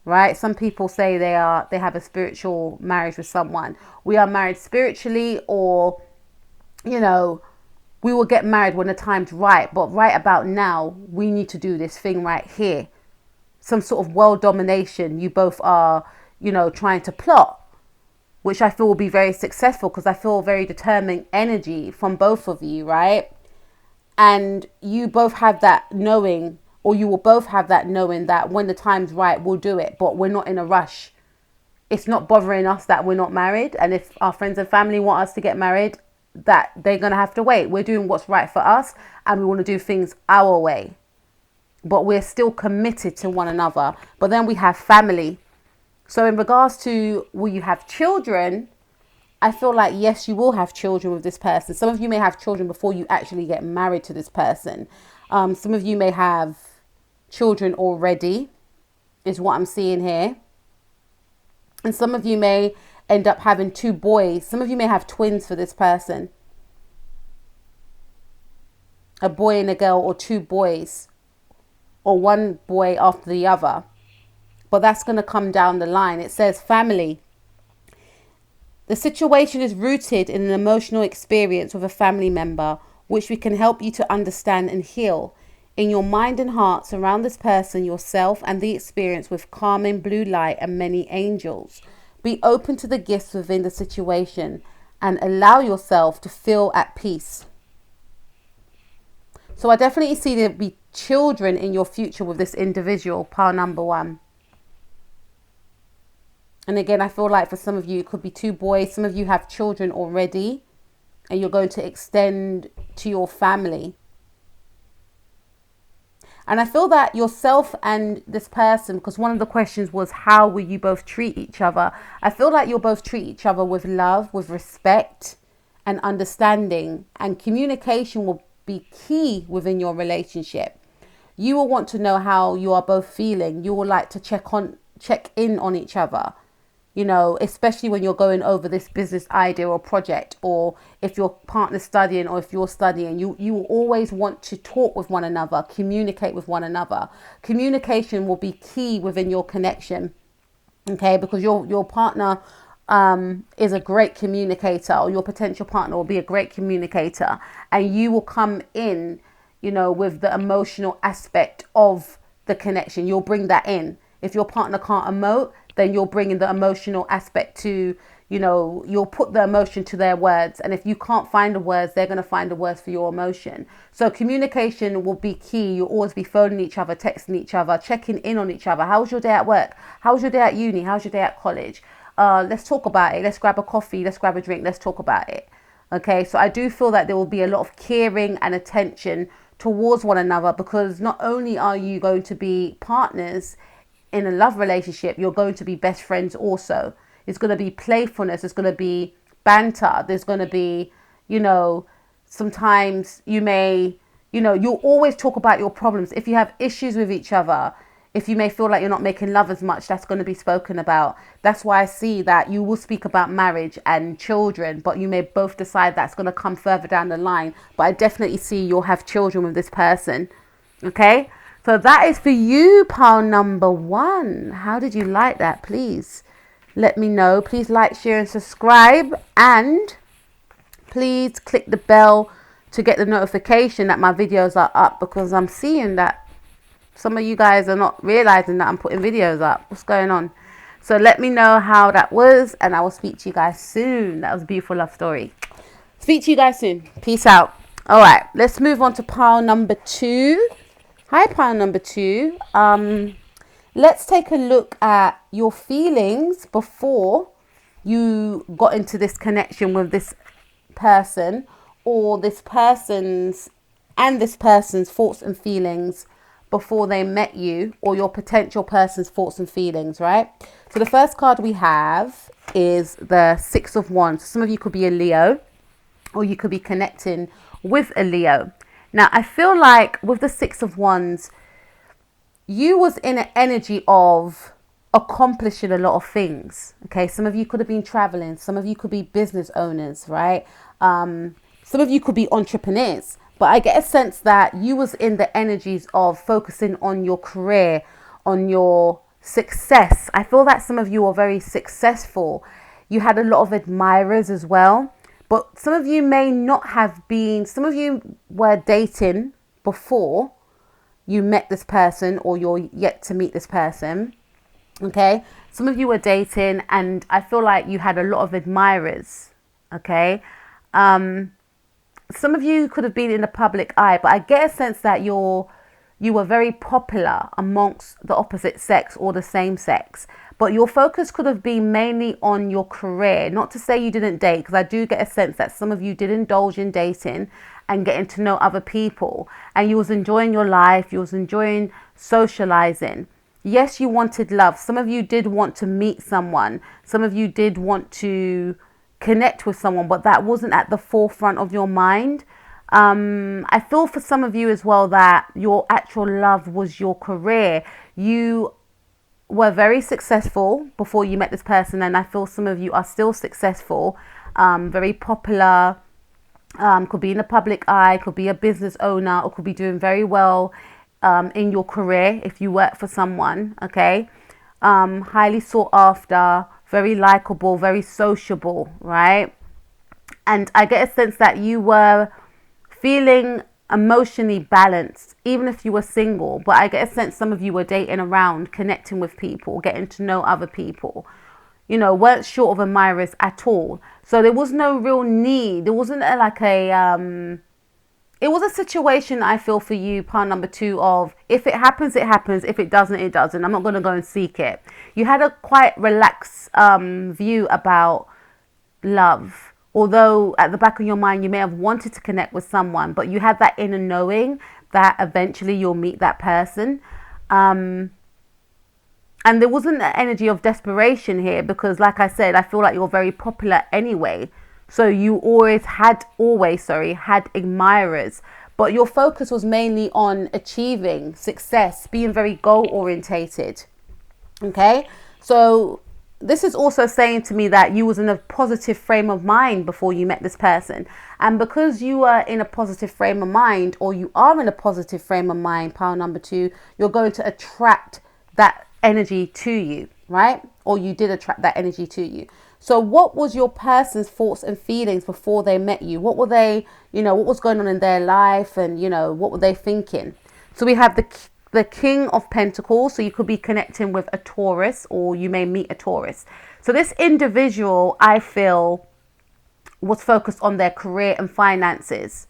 right? Some people say they have a spiritual marriage with someone. We are married spiritually, or, you know, we will get married when the time's right. But right about now, we need to do this thing right here. Some sort of world domination you both are, you know, trying to plot, which I feel will be very successful, because I feel very determined energy from both of you, right? And you both have that knowing, or you will both have that knowing that when the time's right, we'll do it, but we're not in a rush. It's not bothering us that we're not married. And if our friends and family want us to get married, that they're going to have to wait. We're doing what's right for us, and we want to do things our way. But we're still committed to one another. But then we have family. So in regards to, will you have children? I feel like, yes, you will have children with this person. Some of you may have children before you actually get married to this person. Some of you may have children already, is what I'm seeing here. And some of you may end up having 2 boys. Some of you may have twins for this person. A boy and a girl, or 2 boys, or 1 boy after the other. But that's going to come down the line. It says family. The situation is rooted in an emotional experience with a family member, which we can help you to understand and heal. In your mind and heart, surround this person, yourself, and the experience with calming blue light and many angels. Be open to the gifts within the situation and allow yourself to feel at peace. So I definitely see there be children in your future with this individual, pile number 1. And again, I feel like for some of you, it could be 2 boys. Some of you have children already, and you're going to extend to your family. And I feel that yourself and this person, because one of the questions was, how will you both treat each other? I feel like you'll both treat each other with love, with respect and understanding, and communication will be key within your relationship. You will want to know how you are both feeling. You will like to check in on each other, you know, especially when you're going over this business idea or project, or if your partner's studying or if you're studying, you will always want to talk with one another, communicate with one another. Communication will be key within your connection, okay, because your partner is a great communicator, or your potential partner will be a great communicator, and you will come in, you know, with the emotional aspect of the connection. You'll bring that in. If your partner can't emote, then you'll bring in the emotional aspect to, you know, you'll put the emotion to their words. And if you can't find the words, they're going to find the words for your emotion. So communication will be key. You'll always be phoning each other, texting each other, checking in on each other. How was your day at work? How was your day at uni? How's your day at college? Let's talk about it. Let's grab a coffee. Let's grab a drink. Let's talk about it. Okay, so I do feel that there will be a lot of caring and attention towards one another, because not only are you going to be partners in a love relationship, you're going to be best friends also. It's going to be playfulness. It's going to be banter. There's going to be, you know, sometimes you may, you know, you'll always talk about your problems. If you have issues with each other, if you may feel like you're not making love as much, that's going to be spoken about. That's why I see that you will speak about marriage and children, but you may both decide that's going to come further down the line. But I definitely see you'll have children with this person. Okay, so that is for you, pile number 1. How did you like that? Please let me know. Please like, share and subscribe, and please click the bell to get the notification that my videos are up, because I'm seeing that some of you guys are not realizing that I'm putting videos up. What's going on? So let me know how that was, and I will speak to you guys soon. That was a beautiful love story. Speak to you guys soon. Peace out. All right, let's move on to pile number 2. Hi, pile number 2. Let's take a look at your feelings before you got into this connection with this person, or this person's thoughts and feelings before they met you, or your potential person's thoughts and feelings, right? So the first card we have is the Six of Wands. Some of you could be a Leo, or you could be connecting with a Leo. Now, I feel like with the Six of Wands, you was in an energy of accomplishing a lot of things. Okay, some of you could have been traveling, some of you could be business owners, right? Some of you could be entrepreneurs, but I get a sense that you was in the energies of focusing on your career, on your success. I feel that some of you are very successful. You had a lot of admirers as well, but some of you may not have been. Some of you were dating before you met this person, or you're yet to meet this person. Okay, some of you were dating, and I feel like you had a lot of admirers. Okay, some of you could have been in the public eye, but I get a sense that you were very popular amongst the opposite sex or the same sex. But your focus could have been mainly on your career. Not to say you didn't date, because I do get a sense that some of you did indulge in dating and getting to know other people. And you was enjoying your life. You was enjoying socializing. Yes, you wanted love. Some of you did want to meet someone. Some of you did want to connect with someone, but that wasn't at the forefront of your mind. I feel for some of you as well that your actual love was your career. You were very successful before you met this person, and I feel some of you are still successful, very popular, could be in the public eye, could be a business owner, or could be doing very well in your career if you work for someone. Okay, highly sought after, very likable, very sociable, right? And I get a sense that you were feeling emotionally balanced, even if you were single. But I get a sense some of you were dating around, connecting with people, getting to know other people, you know, weren't short of admirers at all. So there was no real need. There wasn't it was a situation, I feel, for you, part number 2, of if it happens, it happens. If it doesn't, it doesn't. I'm not going to go and seek it. You had a quite relaxed view about love. Although at the back of your mind, you may have wanted to connect with someone, but you had that inner knowing that eventually you'll meet that person. And there wasn't an energy of desperation here because, like I said, I feel like you're very popular anyway. So you had admirers, but your focus was mainly on achieving success, being very goal orientated. Okay, so this is also saying to me that you was in a positive frame of mind before you met this person. And because you are in a positive frame of mind, or you are in a positive frame of mind, pile number 2, you're going to attract that energy to you, right? Or you did attract that energy to you. So what was your person's thoughts and feelings before they met you? What were they, what was going on in their life, and, what were they thinking? So we have the King of Pentacles. So you could be connecting with a Taurus, or you may meet a Taurus. So this individual, I feel, was focused on their career and finances.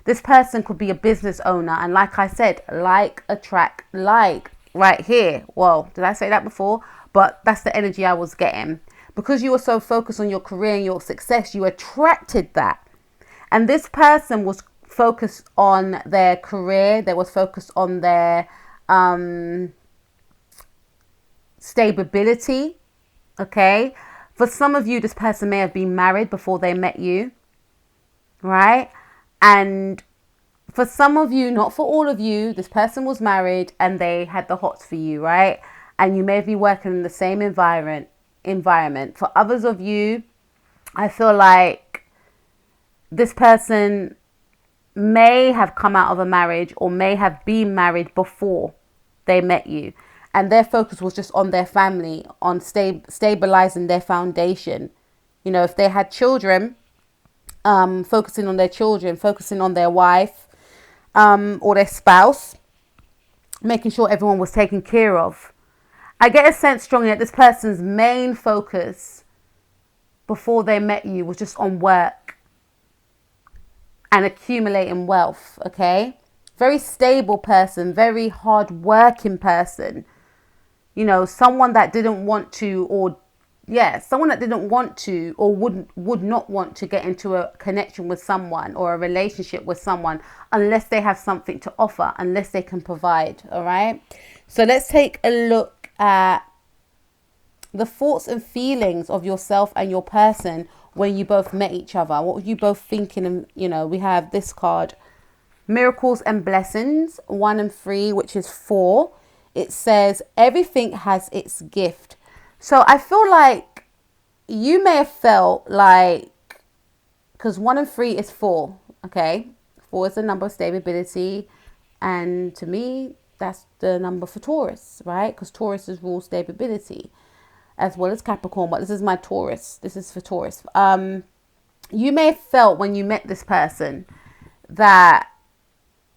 This person could be a business owner. And like I said, like attract like right here. Well, did I say that before? But that's the energy I was getting. Because you were so focused on your career and your success, you attracted that. And this person was focused on their career. They was focused on their stability. Okay. For some of you, this person may have been married before they met you. Right. And for some of you, not for all of you, this person was married and they had the hots for you. Right. And you may be working in the same environment. For others of you, I feel like this person may have come out of a marriage or may have been married before they met you, and their focus was just on their family, on stabilizing their foundation. If they had children, focusing on their children, focusing on their wife or their spouse, making sure everyone was taken care of. I get a sense strongly that this person's main focus before they met you was just on work and accumulating wealth, okay? Very stable person, very hard-working person. Someone that didn't want to or yeah, someone that didn't want to or would not want to get into a connection with someone or a relationship with someone unless they have something to offer, unless they can provide. All right. So let's take a look at the thoughts and feelings of yourself and your person when you both met each other. What were you both thinking? And we have this card, Miracles and Blessings, 1 and 3, which is 4. It says everything has its gift. So I feel like you may have felt like, because 1 and 3 is 4, okay? 4 is the number of stability. And to me, that's the number for Taurus, right? Because Taurus is rule stability as well as Capricorn. But this is my Taurus. This is for Taurus. You may have felt when you met this person that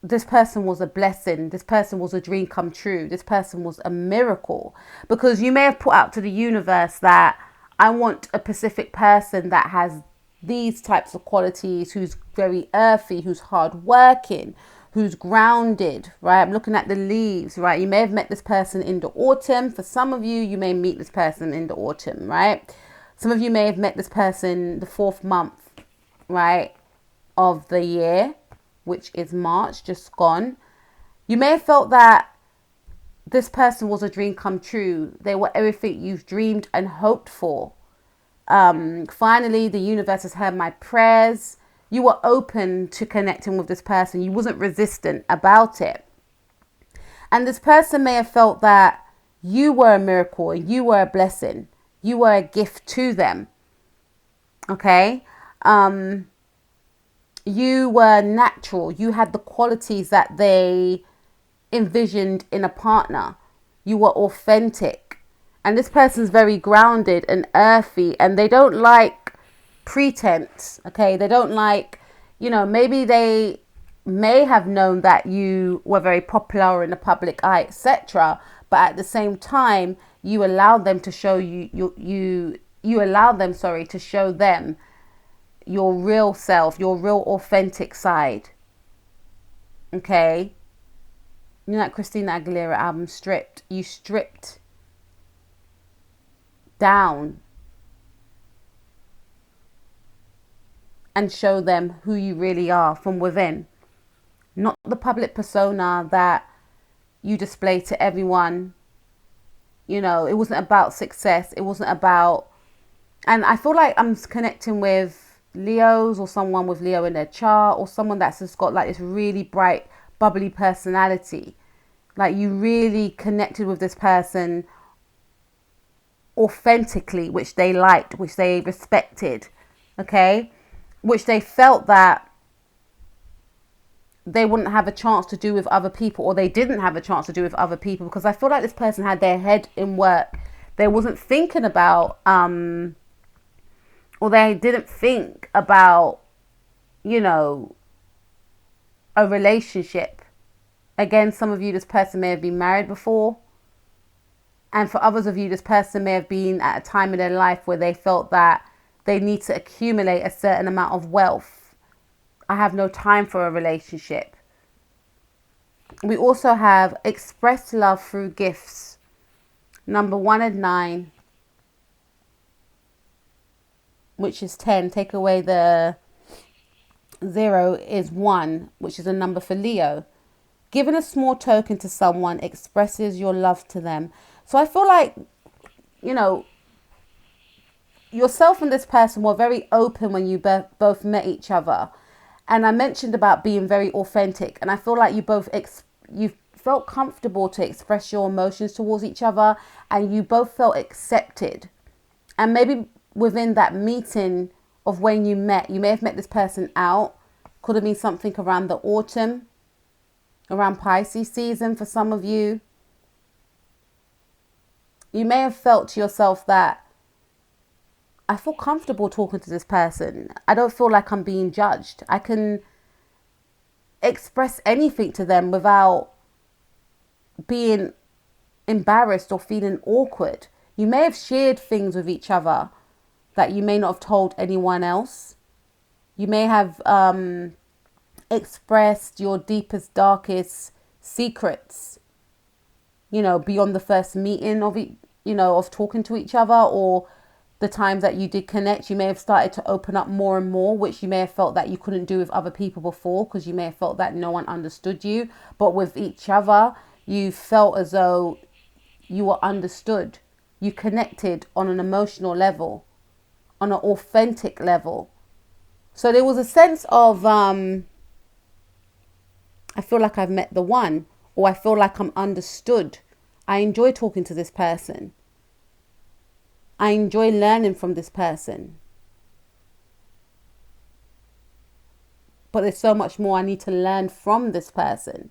this person was a blessing. This person was a dream come true. This person was a miracle, because you may have put out to the universe that I want a specific person that has these types of qualities, who's very earthy, who's hardworking, who's grounded, right? I'm looking at the leaves, right? You may have met this person in the autumn. For some of you, you may meet this person in the autumn, right? Some of you may have met this person the 4th month, right, of the year, which is March, just gone. You may have felt that this person was a dream come true. They were everything you've dreamed and hoped for. Finally, the universe has heard my prayers. You were open to connecting with this person. You wasn't resistant about it. And this person may have felt that you were a miracle and you were a blessing. You were a gift to them. Okay? You were natural. You had the qualities that they envisioned in a partner. You were authentic. And this person's very grounded and earthy, and they don't like pretense. Okay, they don't like, maybe they may have known that you were very popular in the public eye, etc. But at the same time, you allowed them to show you allowed them, to show them your real self, your real authentic side. Okay. That Christina Aguilera album, Stripped. You stripped down and show them who you really are from within. Not the public persona that you display to everyone. It wasn't about success. It wasn't about... And I feel like I'm connecting with Leos, or someone with Leo in their chart, or someone that's just got like this really bright, bubbly personality. Like you really connected with this person authentically, which they liked, which they respected, okay? Which they felt that they wouldn't have a chance to do with other people, or they didn't have a chance to do with other people, because I feel like this person had their head in work. They wasn't thinking about, or they didn't think about, a relationship. Again, some of you, this person may have been married before. And for others of you, this person may have been at a time in their life where they felt that they need to accumulate a certain amount of wealth. I have no time for a relationship. We also have express love through gifts. Number 1 and 9. Which is 10. Take away the 0 is 1, which is a number for Leo. Giving a small token to someone expresses your love to them. So I feel like, yourself and this person were very open when you both met each other. And I mentioned about being very authentic. And I feel like you both you felt comfortable to express your emotions towards each other. And you both felt accepted. And maybe within that meeting of when you met, you may have met this person out. Could have been something around the autumn, around Pisces season for some of you. You may have felt to yourself that I feel comfortable talking to this person. I don't feel like I'm being judged. I can express anything to them without being embarrassed or feeling awkward. You may have shared things with each other that you may not have told anyone else. You may have expressed your deepest, darkest secrets, beyond the first meeting of of talking to each other, or the times that you did connect, you may have started to open up more and more, which you may have felt that you couldn't do with other people before, because you may have felt that no one understood you. But with each other, you felt as though you were understood. You connected on an emotional level, on an authentic level. So there was a sense of, I feel like I've met the one, or I feel like I'm understood. I enjoy talking to this person. I enjoy learning from this person. But there's so much more I need to learn from this person.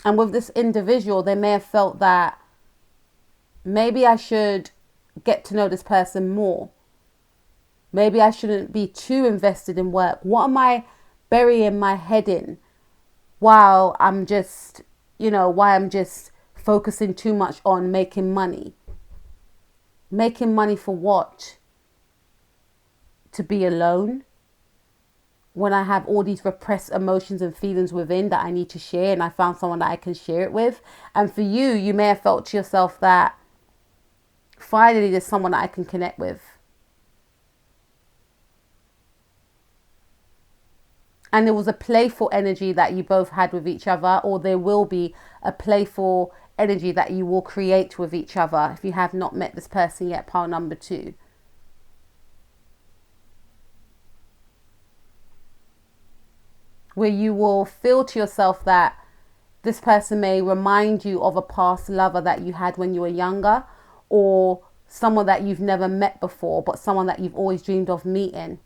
And with this individual, they may have felt that maybe I should get to know this person more. Maybe I shouldn't be too invested in work. What am I burying my head in while I'm just, why I'm just focusing too much on making money? Making money for what? To be alone? When I have all these repressed emotions and feelings within that I need to share, and I found someone that I can share it with. And for you, you may have felt to yourself that finally there's someone that I can connect with. And there was a playful energy that you both had with each other, or there will be a playful energy that you will create with each other if you have not met this person yet, pile number 2. Where you will feel to yourself that this person may remind you of a past lover that you had when you were younger, or someone that you've never met before, but someone that you've always dreamed of meeting.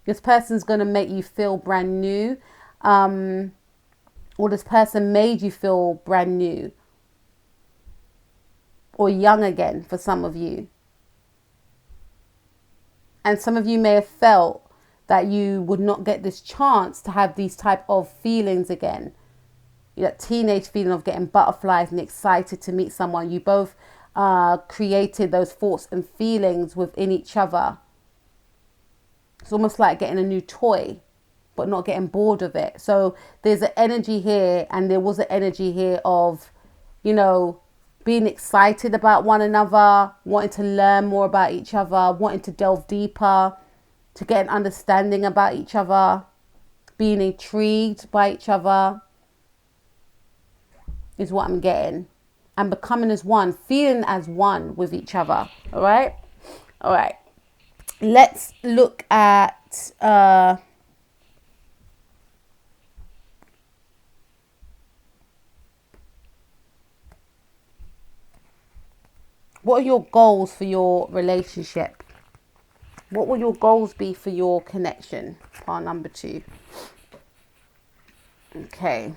This person's going to make you feel brand new, or this person made you feel brand new or young again for some of you. And some of you may have felt that you would not get this chance to have these type of feelings again. That teenage feeling of getting butterflies and excited to meet someone. You both created those thoughts and feelings within each other. It's almost like getting a new toy, but not getting bored of it. So there's an energy here, and there was an energy here of, being excited about one another, wanting to learn more about each other, wanting to delve deeper, to get an understanding about each other, being intrigued by each other is what I'm getting. And becoming as one, feeling as one with each other. All right. Let's look at what are your goals for your relationship? What will your goals be for your connection? Part number 2. Okay.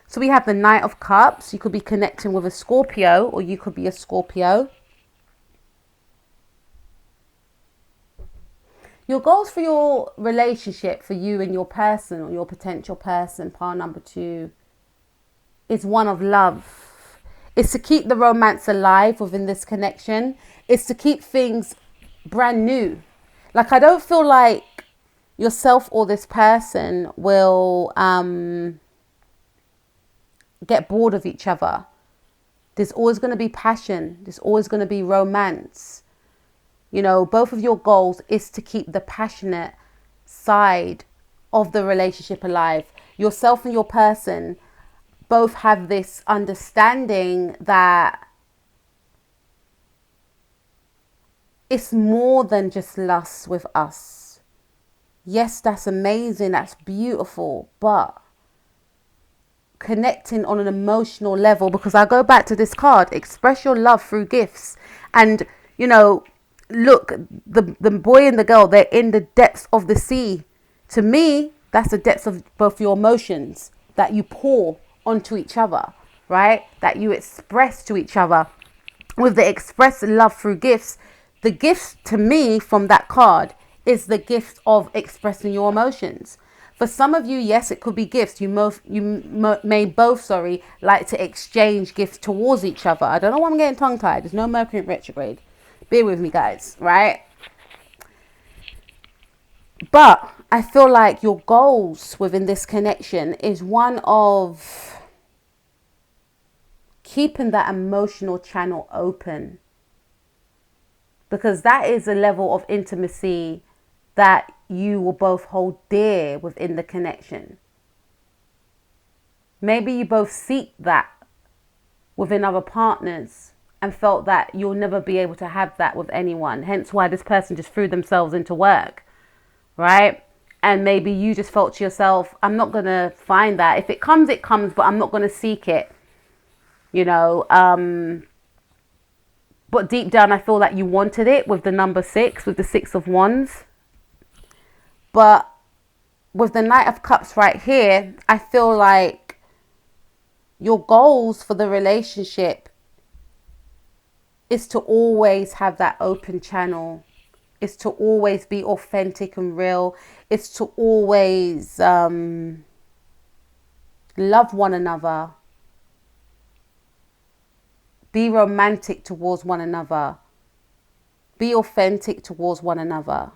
So we have the Knight of Cups. You could be connecting with a Scorpio, or you could be a Scorpio. Your goals for your relationship, for you and your person or your potential person, part number 2, is one of love. It's to keep the romance alive within this connection. It's to keep things brand new. Like, I don't feel like yourself or this person will get bored of each other. There's always going to be passion. There's always going to be romance. Both of your goals is to keep the passionate side of the relationship alive. Yourself and your person both have this understanding that it's more than just lust with us. Yes, that's amazing. That's beautiful. But connecting on an emotional level, because I go back to this card, express your love through gifts. And, look, the boy and the girl, they're in the depths of the sea. To me, that's the depths of both your emotions that you pour onto each other, right? That you express to each other. With the express love through gifts, the gift to me from that card is the gift of expressing your emotions. For some of you, yes, it could be gifts. You may both, like to exchange gifts towards each other. I don't know why I'm getting tongue-tied. There's no Mercury in retrograde. Bear with me, guys, right? But I feel like your goals within this connection is one of keeping that emotional channel open, because that is a level of intimacy that you will both hold dear within the connection. Maybe you both seek that within other partners and felt that you'll never be able to have that with anyone. Hence why this person just threw themselves into work, right? And maybe you just felt to yourself, I'm not going to find that. If it comes, it comes, but I'm not going to seek it, you know. But deep down, I feel that you wanted it with the number 6, with the 6 of Wands. But with the Knight of Cups right here, I feel like your goals for the relationship is to always have that open channel. Is to always be authentic and real. It's to always love one another. Be romantic towards one another. Be authentic towards one another.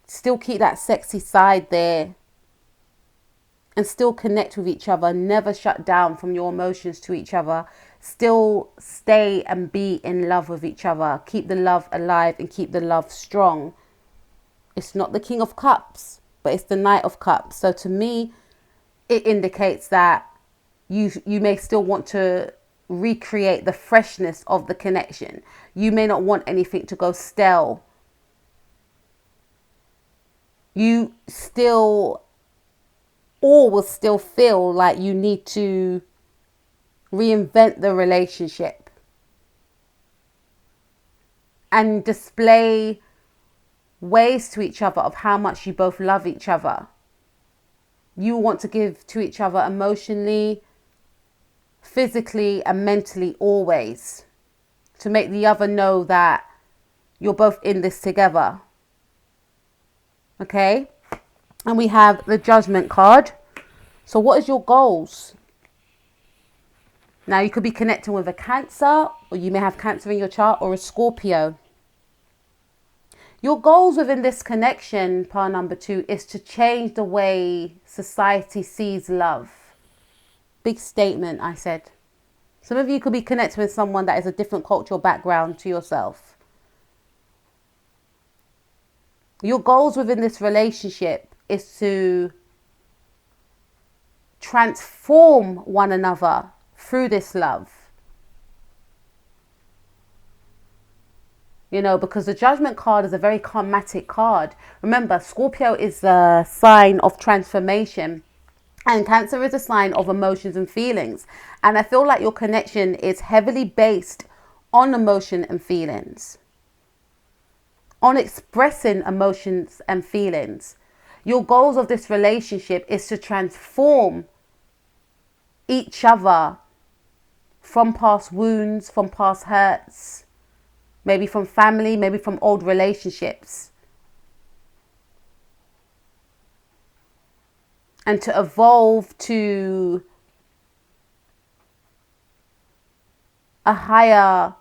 Still keep that sexy side there. And still connect with each other. Never shut down from your emotions to each other. Still stay and be in love with each other. Keep the love alive and keep the love strong. It's not the King of Cups, but it's the Knight of Cups. So to me, it indicates that you may still want to recreate the freshness of the connection. You may not want anything to go stale. You still, or will still feel like you need to reinvent the relationship and display ways to each other of how much you both love each other. You want to give to each other emotionally, physically and mentally, always, to make the other know that you're both in this together. Okay? And we have the Judgment card. So what is your goals? Now you could be connecting with a Cancer, or you may have Cancer in your chart, or a Scorpio. Your goals within this connection, part number 2, is to change the way society sees love. Big statement, I said. Some of you could be connected with someone that is a different cultural background to yourself. Your goals within this relationship is to transform one another through this love. You know, because the Judgment card is a very karmatic card. Remember, Scorpio is a sign of transformation. And Cancer is a sign of emotions and feelings. And I feel like your connection is heavily based on emotion and feelings. On expressing emotions and feelings. Your goals of this relationship is to transform each other from past wounds, from past hurts, maybe from family, maybe from old relationships. And to evolve to a higher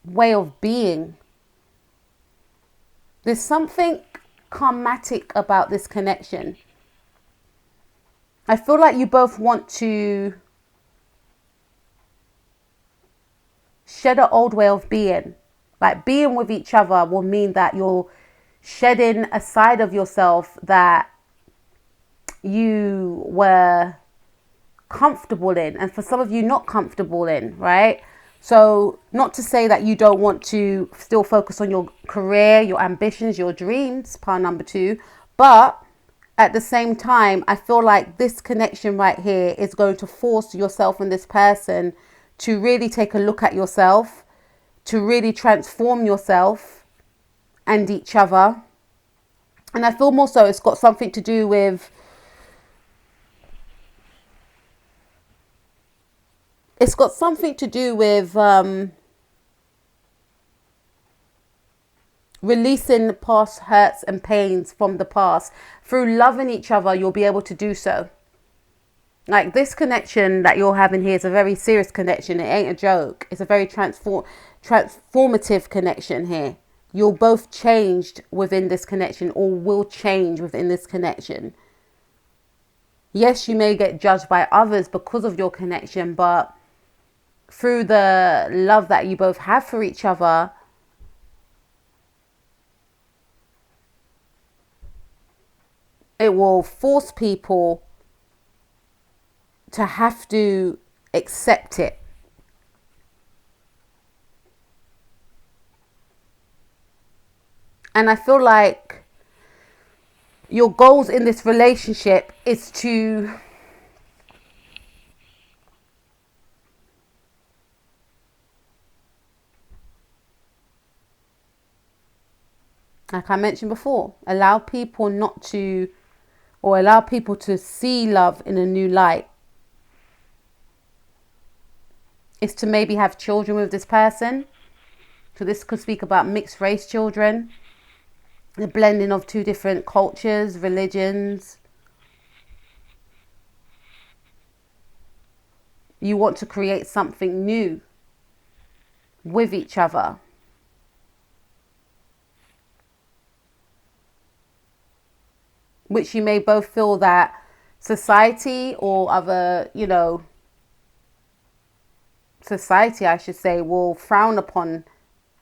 way of being. There's something karmatic about this connection. I feel like you both want to shed an old way of being. Like being with each other will mean that you're shedding a side of yourself that you were comfortable in. And for some of you, not comfortable in, right? So not to say that you don't want to still focus on your career, your ambitions, your dreams, part number 2. But at the same time, I feel like this connection right here is going to force yourself and this person to really take a look at yourself, to really transform yourself and each other. And I feel more so it's got something to do with releasing past hurts and pains from the past. Through loving each other, you'll be able to do so. Like this connection that you're having here is a very serious connection. It ain't a joke. It's a very transformative connection here. You're both changed within this connection, or will change within this connection. Yes, you may get judged by others because of your connection, but through the love that you both have for each other, it will force people to have to accept it. And I feel like your goals in this relationship is to like I mentioned before, allow people to see love in a new light. Is to maybe have children with this person. So this could speak about mixed race children, the blending of two different cultures, religions. You want to create something new with each other. Which you may both feel that society or other, society, I should say, will frown upon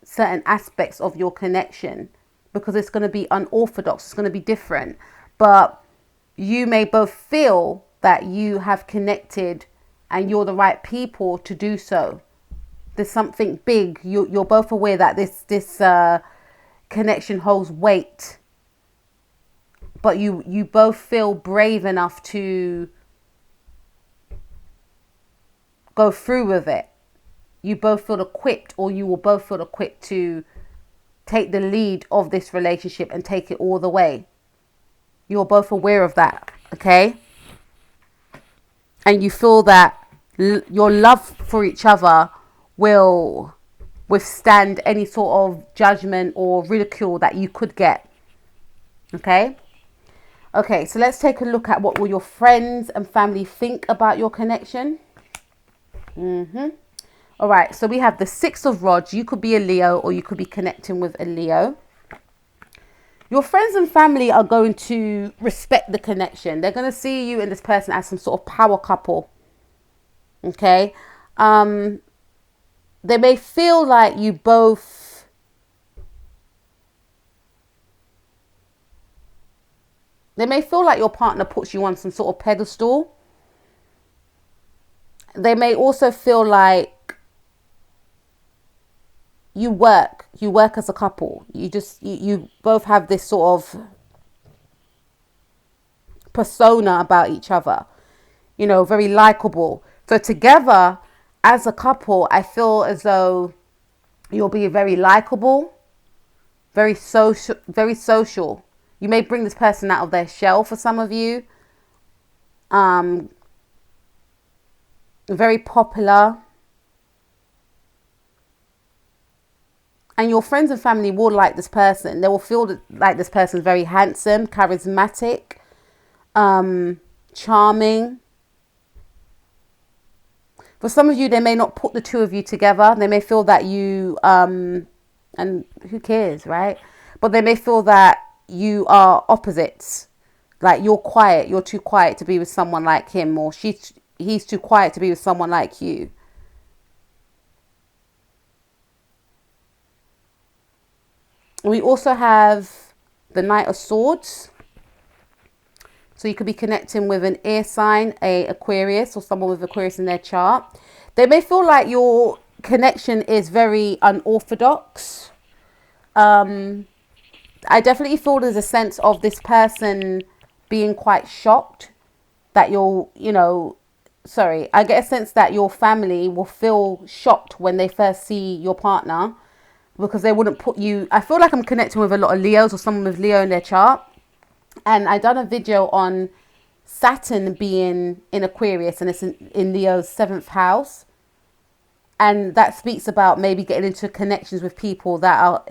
certain aspects of your connection because it's going to be unorthodox, it's going to be different. But you may both feel that you have connected and you're the right people to do so. There's something big. You're both aware that this connection holds weight. But you both feel brave enough to go through with it. You both feel equipped, or you will both feel equipped to take the lead of this relationship and take it all the way. You're both aware of that, okay? And you feel that your love for each other will withstand any sort of judgment or ridicule that you could get, okay? Okay, so let's take a look at what will your friends and family think about your connection. All right, so we have the Six of Rods. You could be a Leo, or you could be connecting with a Leo. Your friends and family are going to respect the connection. They're going to see you and this person as some sort of power couple. Okay. They may feel like you both They may feel like your partner puts you on some sort of pedestal. They may also feel like you work as a couple. You both have this sort of persona about each other, very likable. So together as a couple, I feel as though you'll be very likable, very social. You may bring this person out of their shell for some of you. Very popular. And your friends and family will like this person. They will feel like this person is very handsome, charismatic, charming. For some of you, they may not put the two of you together. They may feel that you, and who cares, right? But they may feel that you are opposites. Like you're quiet. You're too quiet to be with someone like him, or he's too quiet to be with someone like you. We also have the Knight of Swords. So you could be connecting with an air sign, a Aquarius, or someone with Aquarius in their chart. They may feel like your connection is very unorthodox. I definitely feel there's a sense of this person being quite shocked that I get a sense that your family will feel shocked when they first see your partner, because they wouldn't put you. I feel like I'm connecting with a lot of Leos or someone with Leo in their chart. And I done a video on Saturn being in Aquarius, and it's in Leo's 7th house. And that speaks about maybe getting into connections with people that are,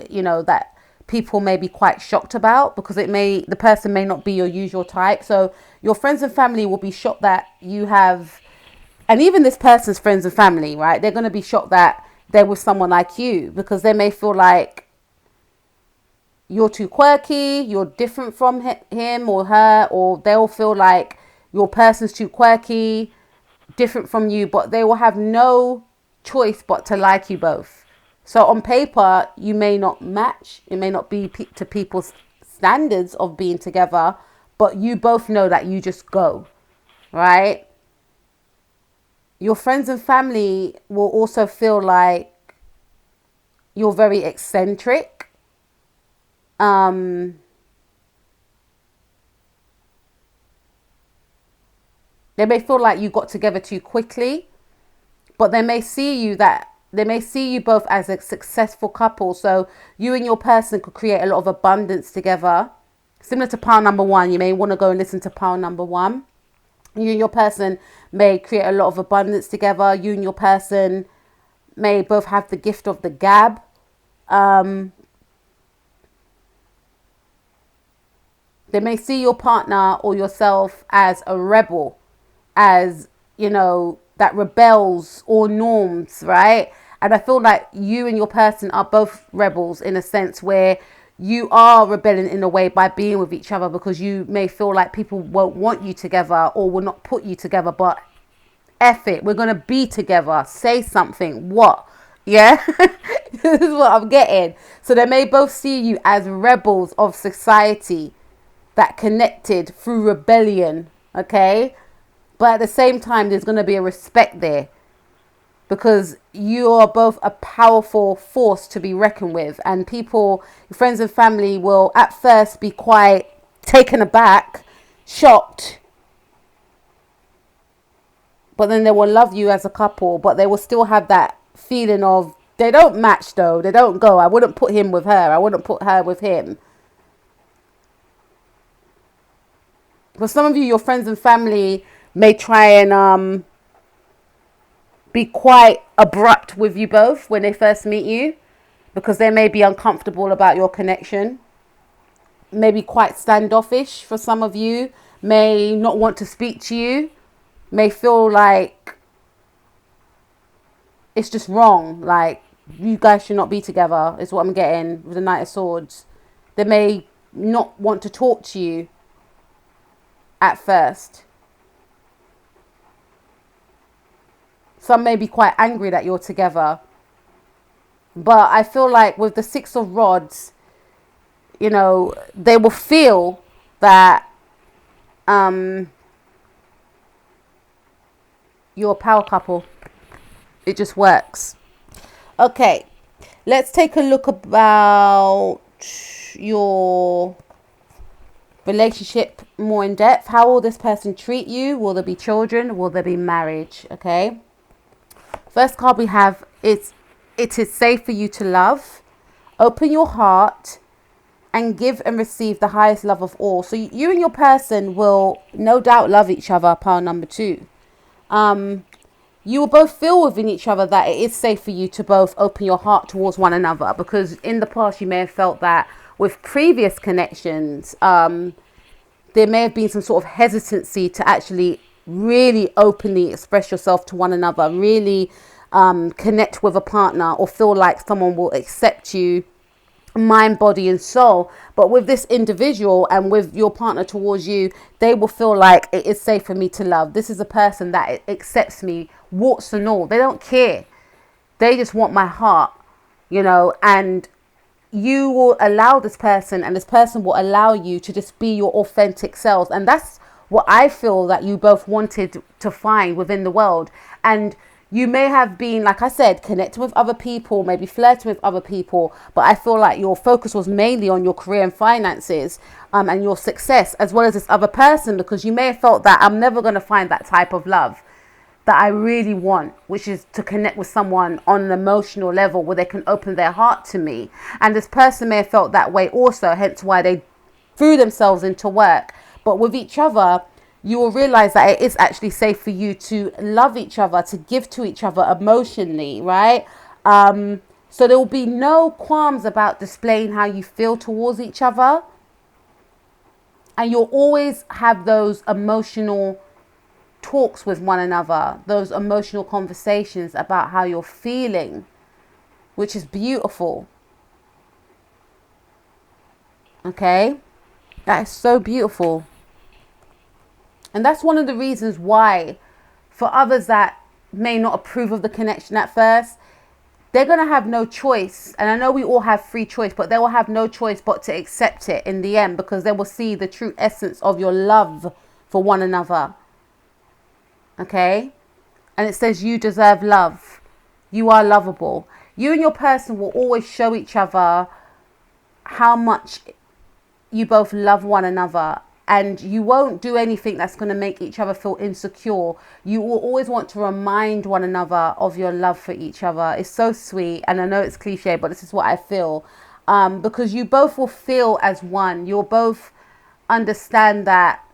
that people may be quite shocked about, because the person may not be your usual type. So your friends and family will be shocked that you have, and even this person's friends and family, right? They're going to be shocked that they're with someone like you, because they may feel like you're too quirky, you're different from him or her, or they'll feel like your person's too quirky, different from you, but they will have no choice but to like you both. So on paper, you may not match, it may not be to people's standards of being together, but you both know that you just go, right? Your friends and family will also feel like you're very eccentric. They may feel like you got together too quickly, but they may see you both as a successful couple. So you and your person could create a lot of abundance together. Similar to pile number one, you may want to go and listen to pile number one. You and your person may create a lot of abundance together. You and your person may both have the gift of the gab. They may see your partner or yourself as a rebel, as, that rebels all norms, right? And I feel like you and your person are both rebels in a sense where you are rebelling in a way by being with each other, because you may feel like people won't want you together or will not put you together, but F it, we're going to be together. Say something. What? Yeah? This is what I'm getting. So they may both see you as rebels of society that connected through rebellion, okay? But at the same time, there's going to be a respect there, because you are both a powerful force to be reckoned with. And people, your friends and family, will at first be quite taken aback, shocked, but then they will love you as a couple, but they will still have that feeling of, they don't match though, they don't go. I wouldn't put him with her, I wouldn't put her with him. For some of you, your friends and family may try and be quite abrupt with you both when they first meet you, because they may be uncomfortable about your connection. Maybe quite standoffish for some of you, may not want to speak to you, may feel like it's just wrong, like you guys should not be together, is what I'm getting with the Knight of Swords. They may not want to talk to you at first. Some may be quite angry that you're together. But I feel like with the Six of Rods, they will feel that you're a power couple. It just works. Okay, let's take a look about your relationship more in depth. How will this person treat you? Will there be children? Will there be marriage? Okay. First card we have is, it is safe for you to love. Open your heart and give and receive the highest love of all. So you and your person will no doubt love each other, pile number two. You will both feel within each other that it is safe for you to both open your heart towards one another, because in the past you may have felt that with previous connections, there may have been some sort of hesitancy to actually really openly express yourself to one another, really connect with a partner, or feel like someone will accept you mind, body and soul. But with this individual and with your partner towards you, they will feel like it is safe for me to love. This is a person that accepts me, warts and all. They don't care. They just want my heart, and you will allow this person, and this person will allow you to just be your authentic selves. And that's what I feel that you both wanted to find within the world. And you may have been, like I said, connecting with other people, maybe flirting with other people, but I feel like your focus was mainly on your career and finances, and your success, as well as this other person, because you may have felt that I'm never going to find that type of love that I really want, which is to connect with someone on an emotional level where they can open their heart to me. And this person may have felt that way also, hence why they threw themselves into work. But with each other, you will realize that it is actually safe for you to love each other, to give to each other emotionally, right? So there will be no qualms about displaying how you feel towards each other. And you'll always have those emotional talks with one another, those emotional conversations about how you're feeling, which is beautiful. Okay, that is so beautiful. And that's one of the reasons why, for others that may not approve of the connection at first, they're going to have no choice. And I know we all have free choice, but they will have no choice but to accept it in the end, because they will see the true essence of your love for one another. Okay? And it says you deserve love. You are lovable. You and your person will always show each other how much you both love one another, and you won't do anything that's going to make each other feel insecure. You will always want to remind one another of your love for each other. It's so sweet, and I know it's cliche, but this is what I feel, because you both will feel as one. You'll both understand that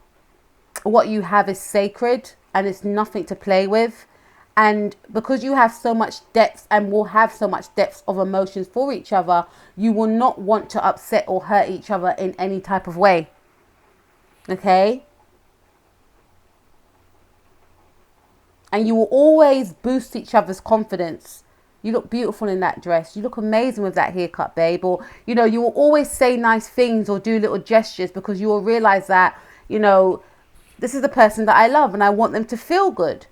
what you have is sacred and it's nothing to play with. And because you have so much depth and will have so much depth of emotions for each other, you will not want to upset or hurt each other in any type of way. Okay? And you will always boost each other's confidence. You look beautiful in that dress. You look amazing with that haircut, babe. Or, you know, you will always say nice things or do little gestures, because you will realize that, you know, this is the person that I love and I want them to feel good.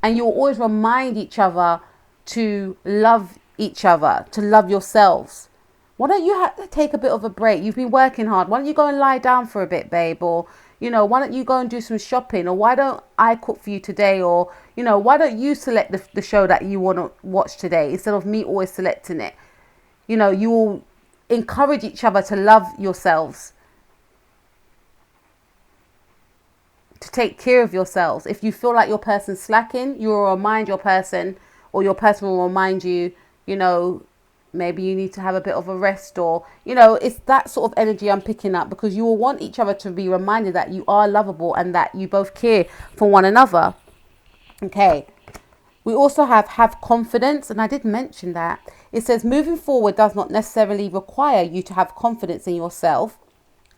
And you'll always remind each other to love each other, to love yourselves. Why don't you take a bit of a break? You've been working hard. Why don't you go and lie down for a bit, babe? Or, you know, why don't you go and do some shopping? Or why don't I cook for you today? Or, you know, why don't you select the show that you want to watch today instead of me always selecting it? You know, you will encourage each other to love yourselves, to take care of yourselves. If you feel like your person's slacking, you will remind your person, or your person will remind you, you know, maybe you need to have a bit of a rest, or, you know, it's that sort of energy I'm picking up, because you will want each other to be reminded that you are lovable and that you both care for one another. Okay. We also have confidence, and I did mention that. It says moving forward does not necessarily require you to have confidence in yourself.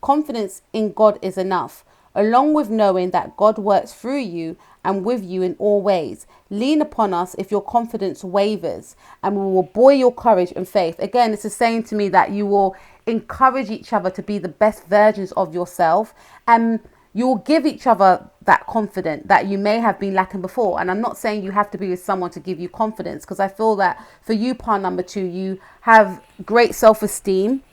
Confidence in God is enough, along with knowing that God works through you and with you in all ways. Lean upon us if your confidence wavers, and we will buoy your courage and faith. Again, this is saying to me that you will encourage each other to be the best versions of yourself, and you will give each other that confidence that you may have been lacking before. And I'm not saying you have to be with someone to give you confidence, because I feel that for you, part number 2, you have great self-esteem.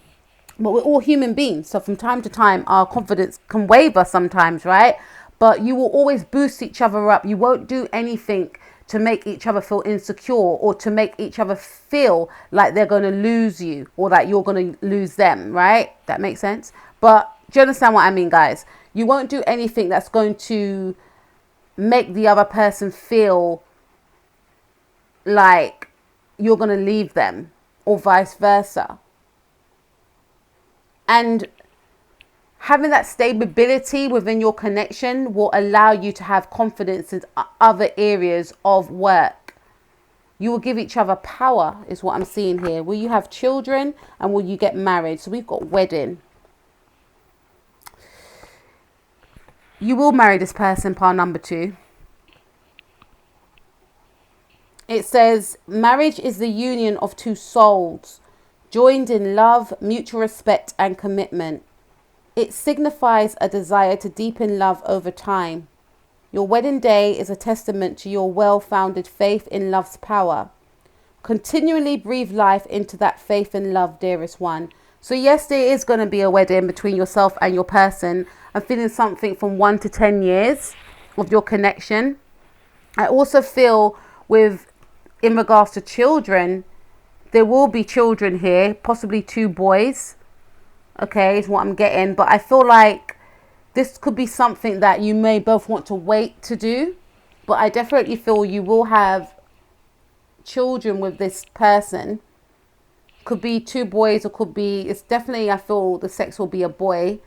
But we're all human beings, so from time to time our confidence can waver sometimes, right? But you will always boost each other up. You won't do anything to make each other feel insecure, or to make each other feel like they're going to lose you, or that you're going to lose them, right? That makes sense. But do you understand what I mean, guys? You won't do anything that's going to make the other person feel like you're going to leave them, or vice versa. And having that stability within your connection will allow you to have confidence in other areas of work. You will give each other power, is what I'm seeing here. Will you have children, and will you get married? So we've got wedding. You will marry this person, part number 2. It says marriage is the union of two souls, joined in love, mutual respect and commitment. It signifies a desire to deepen love over time. Your wedding day is a testament to your well-founded faith in love's power. Continually breathe life into that faith and love, dearest one. So yes, there is going to be a wedding between yourself and your person. I'm feeling something from 1 to 10 years of your connection. I also feel in regards to children, there will be children here, possibly 2 boys. Okay, is what I'm getting. But I feel like this could be something that you may both want to wait to do. But I definitely feel you will have children with this person. Could be 2 boys, or could be, it's definitely, I feel the sex will be a boy.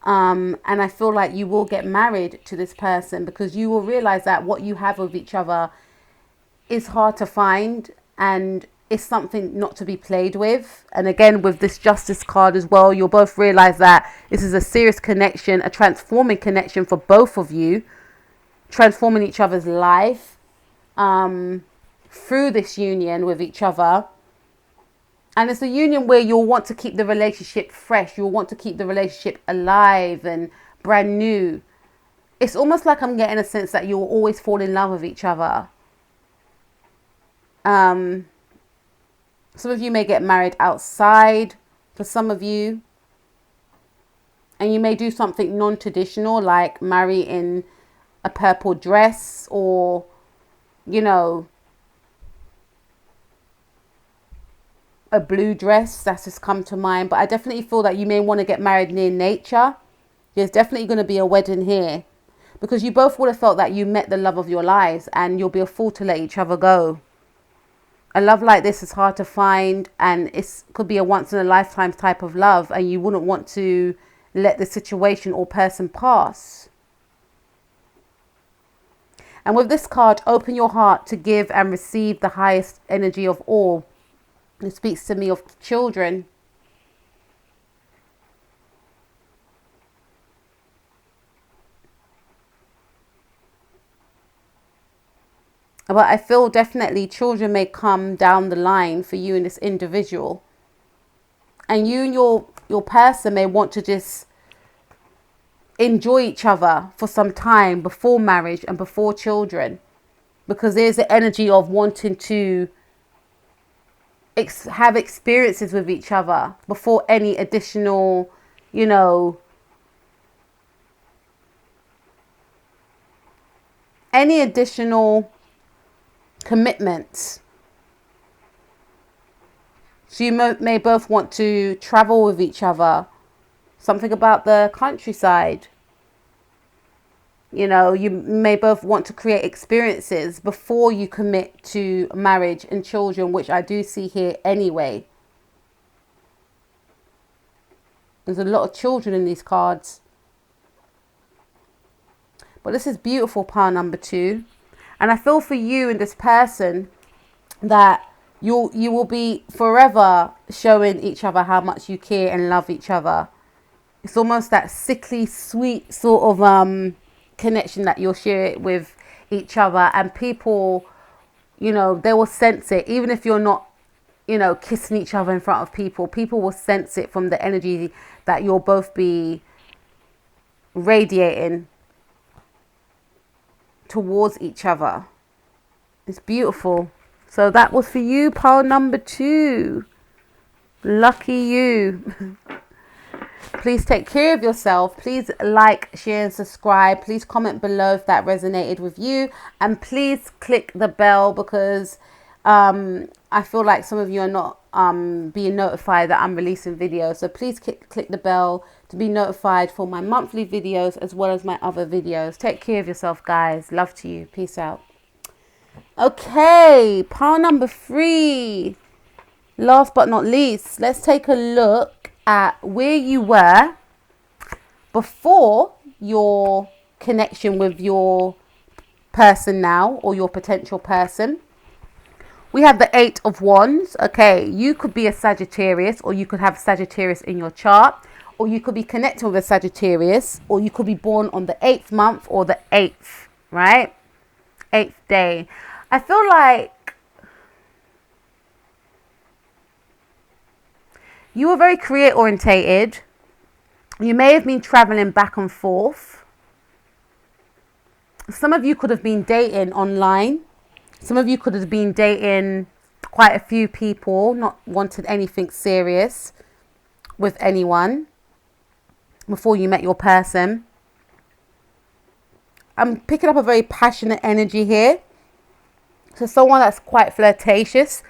And I feel like you will get married to this person, because you will realize that what you have with each other is hard to find, and it's something not to be played with. And again, with this justice card as well, you'll both realize that this is a serious connection, a transforming connection for both of you, transforming each other's life through this union with each other. And it's a union where you'll want to keep the relationship fresh. You'll want to keep the relationship alive and brand new. It's almost like I'm getting a sense that you'll always fall in love with each other. Some of you may get married outside for some of you. And you may do something non-traditional, like marry in a purple dress, or, you know, a blue dress. That's just come to mind. But I definitely feel that you may want to get married near nature. There's definitely going to be a wedding here, because you both would have felt that you met the love of your lives, and you'll be a fool to let each other go. A love like this is hard to find, and it could be a once in a lifetime type of love, and you wouldn't want to let the situation or person pass. And with this card, open your heart to give and receive the highest energy of all. It speaks to me of children. But I feel definitely children may come down the line for you and this individual. And you and your person may want to just enjoy each other for some time before marriage and before children. Because there's the energy of wanting to have experiences with each other before any additional, you know, any additional commitments. So you may both want to travel with each other. Something about the countryside. You know, you may both want to create experiences before you commit to marriage and children, which I do see here anyway. There's a lot of children in these cards. But this is beautiful, pile number 2. And I feel for you and this person that you will be forever showing each other how much you care and love each other. It's almost that sickly sweet sort of connection that you'll share with each other. And people, you know, they will sense it. Even if you're not, you know, kissing each other in front of people, people will sense it from the energy that you'll both be radiating towards each other. It's beautiful. So that was for you, pile number 2. Lucky you. Please take care of yourself. Please like, share and subscribe. Please comment below if that resonated with you. And please click the bell, because I feel like some of you are not being notified that I'm releasing videos. So please click the bell to be notified for my monthly videos as well as my other videos. Take care of yourself, guys. Love to you. Peace out. Okay, pile number 3. Last but not least, let's take a look at where you were before your connection with your person now, or your potential person. We have the 8 of Wands. Okay, you could be a Sagittarius, or you could have Sagittarius in your chart, or you could be connected with a Sagittarius, or you could be born on the 8th month or the 8th, right? 8th day. I feel like you were very career orientated. You may have been traveling back and forth. Some of you could have been dating online. Some of you could have been dating quite a few people, not wanted anything serious with anyone before you met your person. I'm picking up a very passionate energy here. So someone that's quite flirtatious.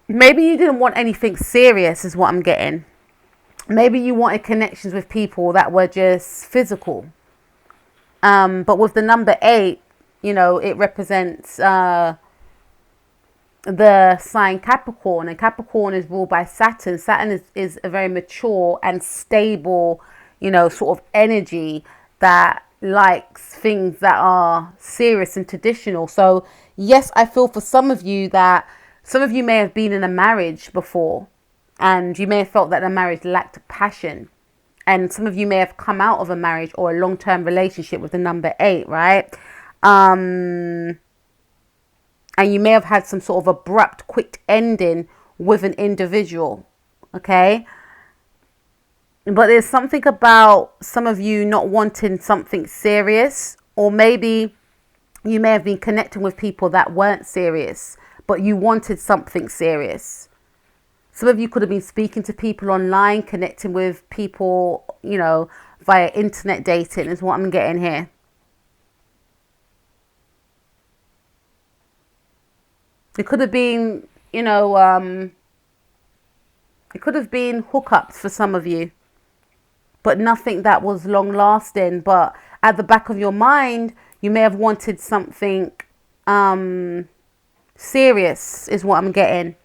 Maybe you didn't want anything serious is what I'm getting. Maybe you wanted connections with people that were just physical. But with the number 8, you know, it represents the sign Capricorn. And Capricorn is ruled by Saturn. Saturn is a very mature and stable, you know, sort of energy that likes things that are serious and traditional. So yes, I feel for some of you that some of you may have been in a marriage before, and you may have felt that the marriage lacked passion. And some of you may have come out of a marriage or a long-term relationship with the number 8, right? And you may have had some sort of abrupt, quick ending with an individual, okay? But there's something about some of you not wanting something serious, or maybe you may have been connecting with people that weren't serious, but you wanted something serious. Some of you could have been speaking to people online, connecting with people, you know, via internet dating is what I'm getting here. It could have been, you know, it could have been hookups for some of you, but nothing that was long lasting. But at the back of your mind, you may have wanted something serious is what I'm getting.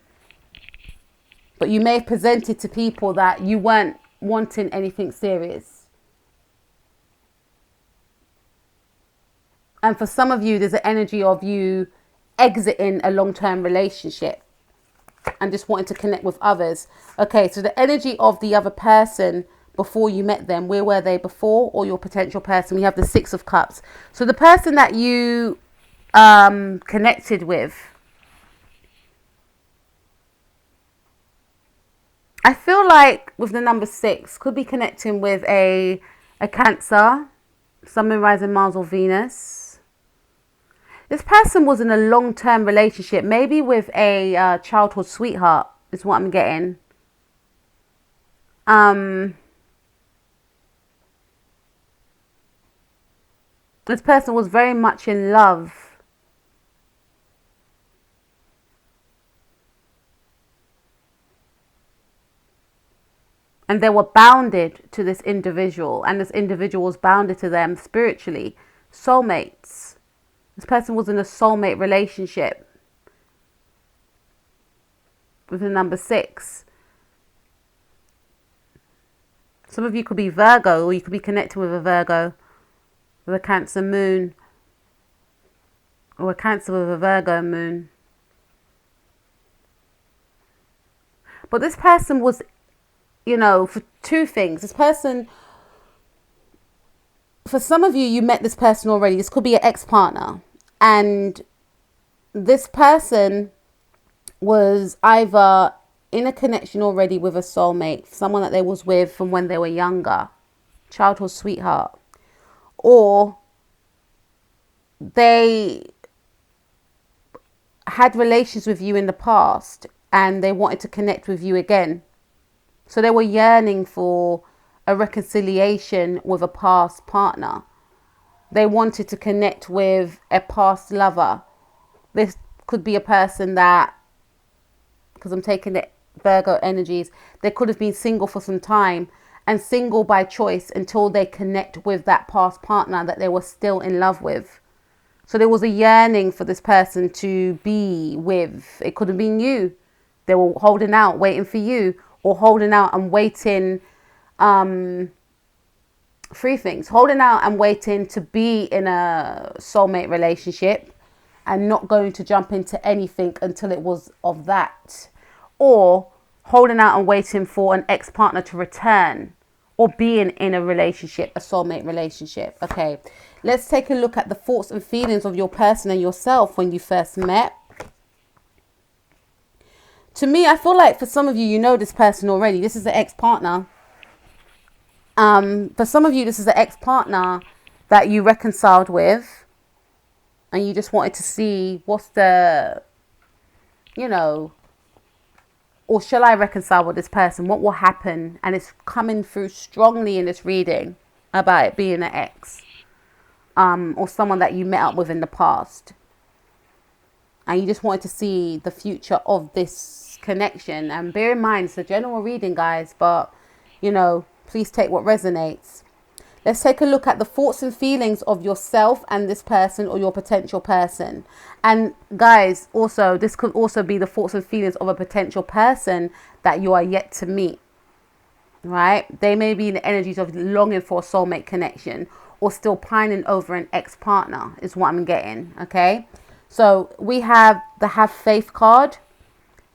But you may have presented to people that you weren't wanting anything serious. And for some of you, there's an energy of you exiting a long-term relationship and just wanting to connect with others. Okay, so the energy of the other person before you met them, where were they before? Or your potential person? We have the 6 of Cups. So the person that you connected with, I feel like with the number 6, could be connecting with a Cancer, Sun, Moon, Rising, Mars or Venus. This person was in a long-term relationship, maybe with a childhood sweetheart, is what I'm getting. This person was very much in love. And they were bounded to this individual, and this individual was bounded to them spiritually. Soulmates. This person was in a soulmate relationship with the number 6. Some of you could be Virgo, or you could be connected with a Virgo, with a Cancer moon, or a Cancer with a Virgo moon. But this person was, you know, for 2 things. This person, for some of you, you met this person already. This could be an ex-partner. And this person was either in a connection already with a soulmate, someone that they was with from when they were younger, childhood sweetheart, or they had relations with you in the past and they wanted to connect with you again. So they were yearning for a reconciliation with a past partner. They wanted to connect with a past lover. This could be a person that, because I'm taking the Virgo energies, they could have been single for some time and single by choice until they connect with that past partner that they were still in love with. So there was a yearning for this person to be with. It could have been you. They were holding out, waiting for you, or holding out and waiting. 3 things: holding out and waiting to be in a soulmate relationship and not going to jump into anything until it was of that, or holding out and waiting for an ex-partner to return, or being in a relationship, a soulmate relationship. Okay, let's take a look at the thoughts and feelings of your person and yourself when you first met. To me, I feel like for some of you, you know this person already. This is an ex-partner. For some of you, this is an ex-partner that you reconciled with, and you just wanted to see what's the, you know, or shall I reconcile with this person? What will happen? And it's coming through strongly in this reading about it being an ex, or someone that you met up with in the past, and you just wanted to see the future of this connection. And bear in mind, it's a general reading, guys, but you know, please take what resonates. Let's take a look at the thoughts and feelings of yourself and this person or your potential person. And guys, also, this could also be the thoughts and feelings of a potential person that you are yet to meet, right? They may be in the energies of longing for a soulmate connection or still pining over an ex-partner is what I'm getting, okay? So we have the Have Faith card.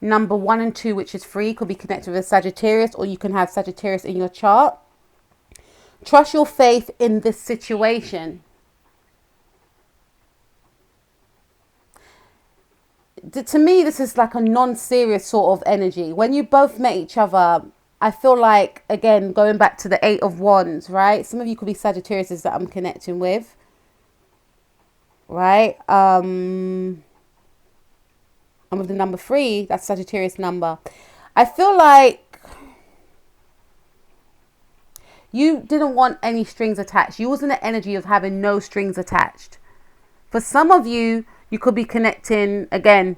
Number 1 and 2, which is free, could be connected with Sagittarius, or you can have Sagittarius in your chart. Trust your faith in this situation. to me, this is like a non-serious sort of energy. When you both met each other, I feel like, again, going back to the Eight of Wands, right? Some of you could be Sagittarius that I'm connecting with, right? I'm with the number 3. That's Sagittarius number. I feel like you didn't want any strings attached. You was in the energy of having no strings attached. For some of you, you could be connecting, again,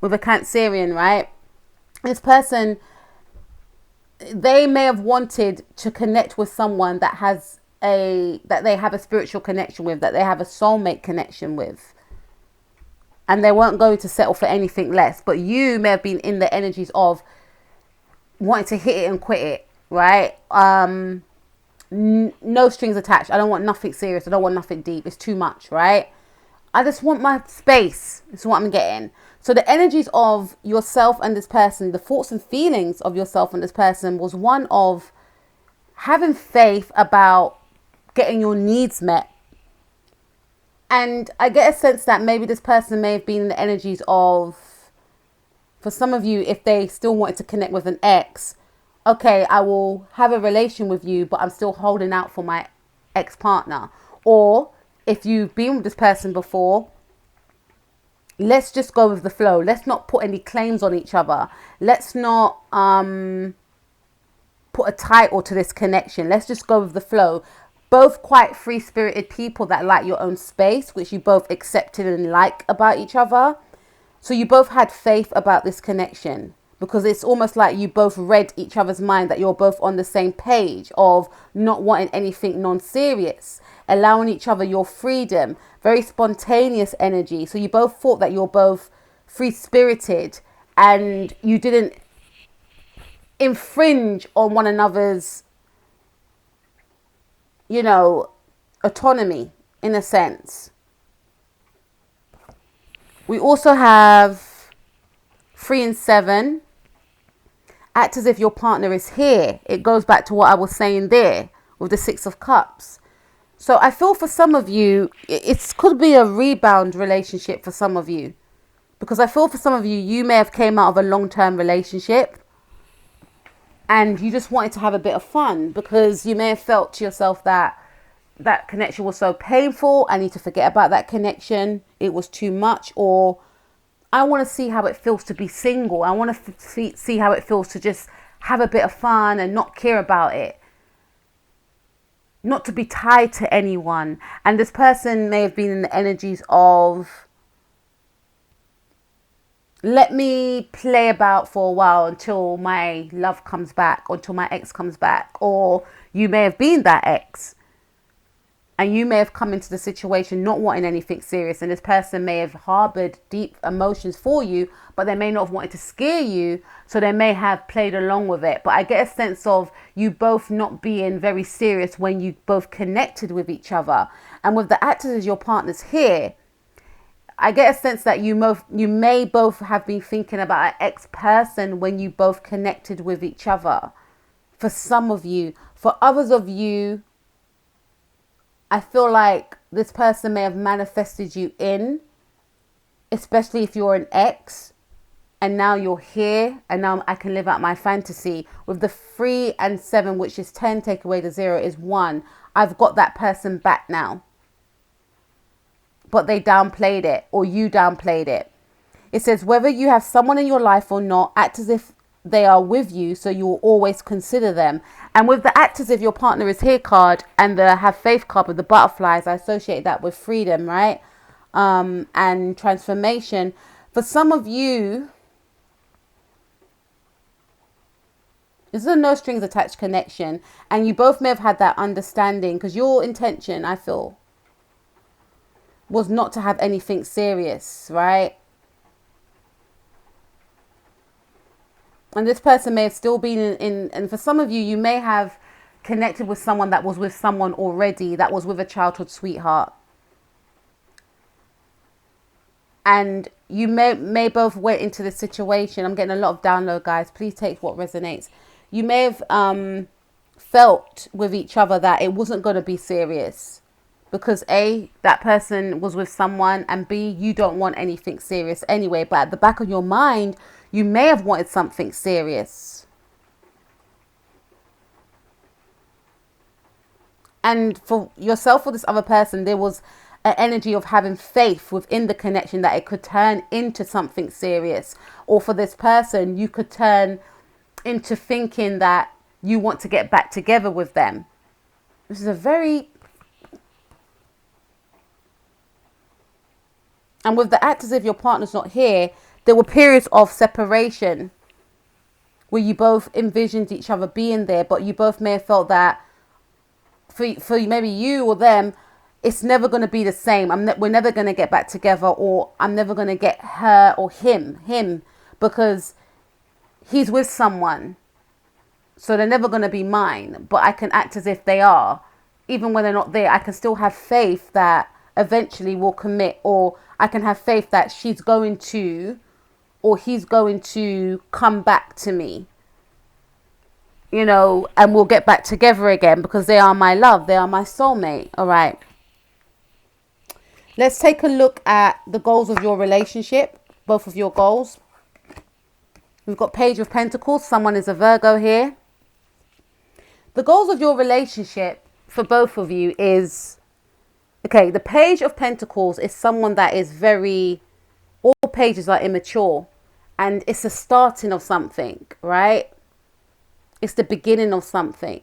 with a Cancerian, right? This person, they may have wanted to connect with someone that they have a spiritual connection with, that they have a soulmate connection with. And they weren't going to settle for anything less. But you may have been in the energies of wanting to hit it and quit it, right? No strings attached. I don't want nothing serious. I don't want nothing deep. It's too much, right? I just want my space. That's what I'm getting. So the energies of yourself and this person, the thoughts and feelings of yourself and this person was one of having faith about getting your needs met. And I get a sense that maybe this person may have been in the energies of, for some of you, if they still wanted to connect with an ex, okay, I will have a relation with you, but I'm still holding out for my ex-partner. Or if you've been with this person before, let's just go with the flow. Let's not put any claims on each other. Let's not put a title to this connection. Let's just go with the flow. Both quite free-spirited people that like your own space, which you both accepted and like about each other. So you both had faith about this connection, because it's almost like you both read each other's mind, that you're both on the same page of not wanting anything non-serious, allowing each other your freedom, very spontaneous energy. So you both thought that you're both free-spirited and you didn't infringe on one another's, you know, autonomy in a sense. We also have 3 and 7. Act as if your partner is here. It goes back to what I was saying there with the 6 of Cups. So I feel for some of you, it could be a rebound relationship for some of you. Because I feel for some of you, you may have came out of a long-term relationship and you just wanted to have a bit of fun, because you may have felt to yourself that that connection was so painful. I need to forget about that connection. It was too much. Or I want to see how it feels to be single. I want to see how it feels to just have a bit of fun and not care about it. Not to be tied to anyone. And this person may have been in the energies of, let me play about for a while until my love comes back, or until my ex comes back. Or you may have been that ex. And you may have come into the situation not wanting anything serious. And this person may have harbored deep emotions for you, but they may not have wanted to scare you. So they may have played along with it. But I get a sense of you both not being very serious when you both connected with each other. And with the actors as your partners here, I get a sense that you may both have been thinking about an ex-person when you both connected with each other. For some of you. For others of you, I feel like this person may have manifested you in, especially if you're an ex, and now you're here, and now I can live out my fantasy. With the 3 and 7, which is 10, take away the 0 is 1. I've got that person back now. But they downplayed it, or you downplayed it. It says, whether you have someone in your life or not, act as if they are with you, so you will always consider them. And with the act as if your partner is here card and the have faith card with the butterflies, I associate that with freedom, right? And transformation. For some of you, this is a no strings attached connection, and you both may have had that understanding, because your intention, I feel, was not to have anything serious, right? And this person may have still been and for some of you, you may have connected with someone that was with someone already, that was with a childhood sweetheart. And you may both went into this situation. I'm getting a lot of download, guys. Please take what resonates. You may have felt with each other that it wasn't going to be serious, because A, that person was with someone, and B, you don't want anything serious anyway. But at the back of your mind, you may have wanted something serious. And for yourself or this other person, there was an energy of having faith within the connection that it could turn into something serious. Or for this person, you could turn into thinking that you want to get back together with them. This is a very... And with the act as if your partner's not here, there were periods of separation where you both envisioned each other being there, but you both may have felt that for maybe you or them, it's never going to be the same. We're never going to get back together, or I'm never going to get her or him, because he's with someone. So they're never going to be mine, but I can act as if they are. Even when they're not there, I can still have faith that eventually we'll commit, or I can have faith that she's going to, or he's going to come back to me, you know, and we'll get back together again because they are my love. They are my soulmate. All right. Let's take a look at the goals of your relationship, both of your goals. We've got Page of Pentacles. Someone is a Virgo here. The goals of your relationship for both of you is, okay, the Page of Pentacles is someone that is very, all pages are immature, and it's a starting of something, right? It's the beginning of something.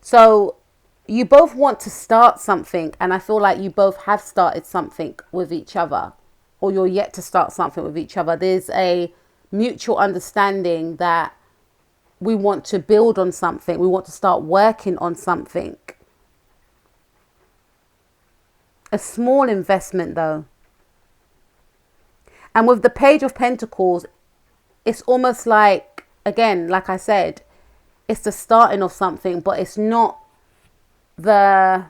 So you both want to start something, and I feel like you both have started something with each other, or you're yet to start something with each other. There's a mutual understanding that we want to build on something. We want to start working on something. A small investment though. And with the Page of Pentacles, it's almost like, again, like I said, it's the starting of something, but it's not the,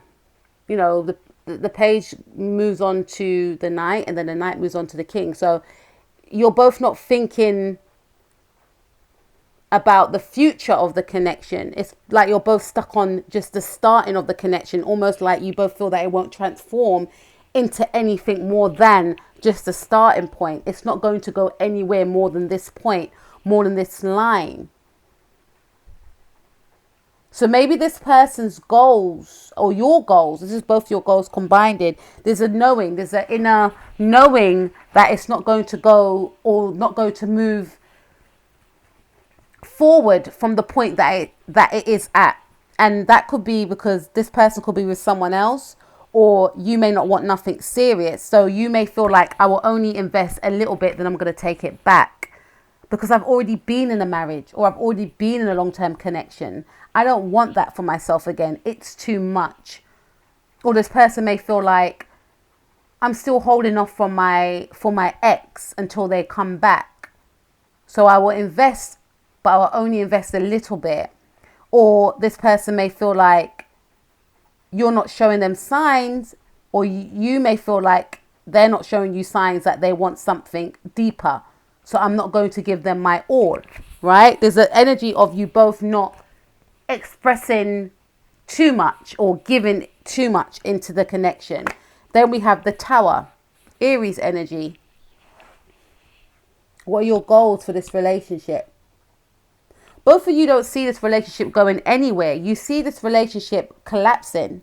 you know, the page moves on to the Knight, and then the Knight moves on to the King. So you're both not thinking about the future of the connection. It's like you're both stuck on just the starting of the connection, almost like you both feel that it won't transform into anything more than just the starting point. It's not going to go anywhere more than this point, more than this line. So maybe this person's goals, or your goals, this is both your goals combined. There's a knowing, there's an inner knowing that it's not going to go, or not going to move forward from the point that it is at. And that could be because this person could be with someone else, or you may not want nothing serious. So you may feel like, I will only invest a little bit, then I'm going to take it back because I've already been in a marriage, or I've already been in a long-term connection. I don't want that for myself again. It's too much. Or this person may feel like, I'm still holding off for my ex until they come back. So I will invest, but I will only invest a little bit. Or this person may feel like you're not showing them signs, or you may feel like they're not showing you signs that they want something deeper. So I'm not going to give them my all, right? There's an energy of you both not expressing too much or giving too much into the connection. Then we have the Tower, Aries energy. What are your goals for this relationship? Both of you don't see this relationship going anywhere. You see this relationship collapsing.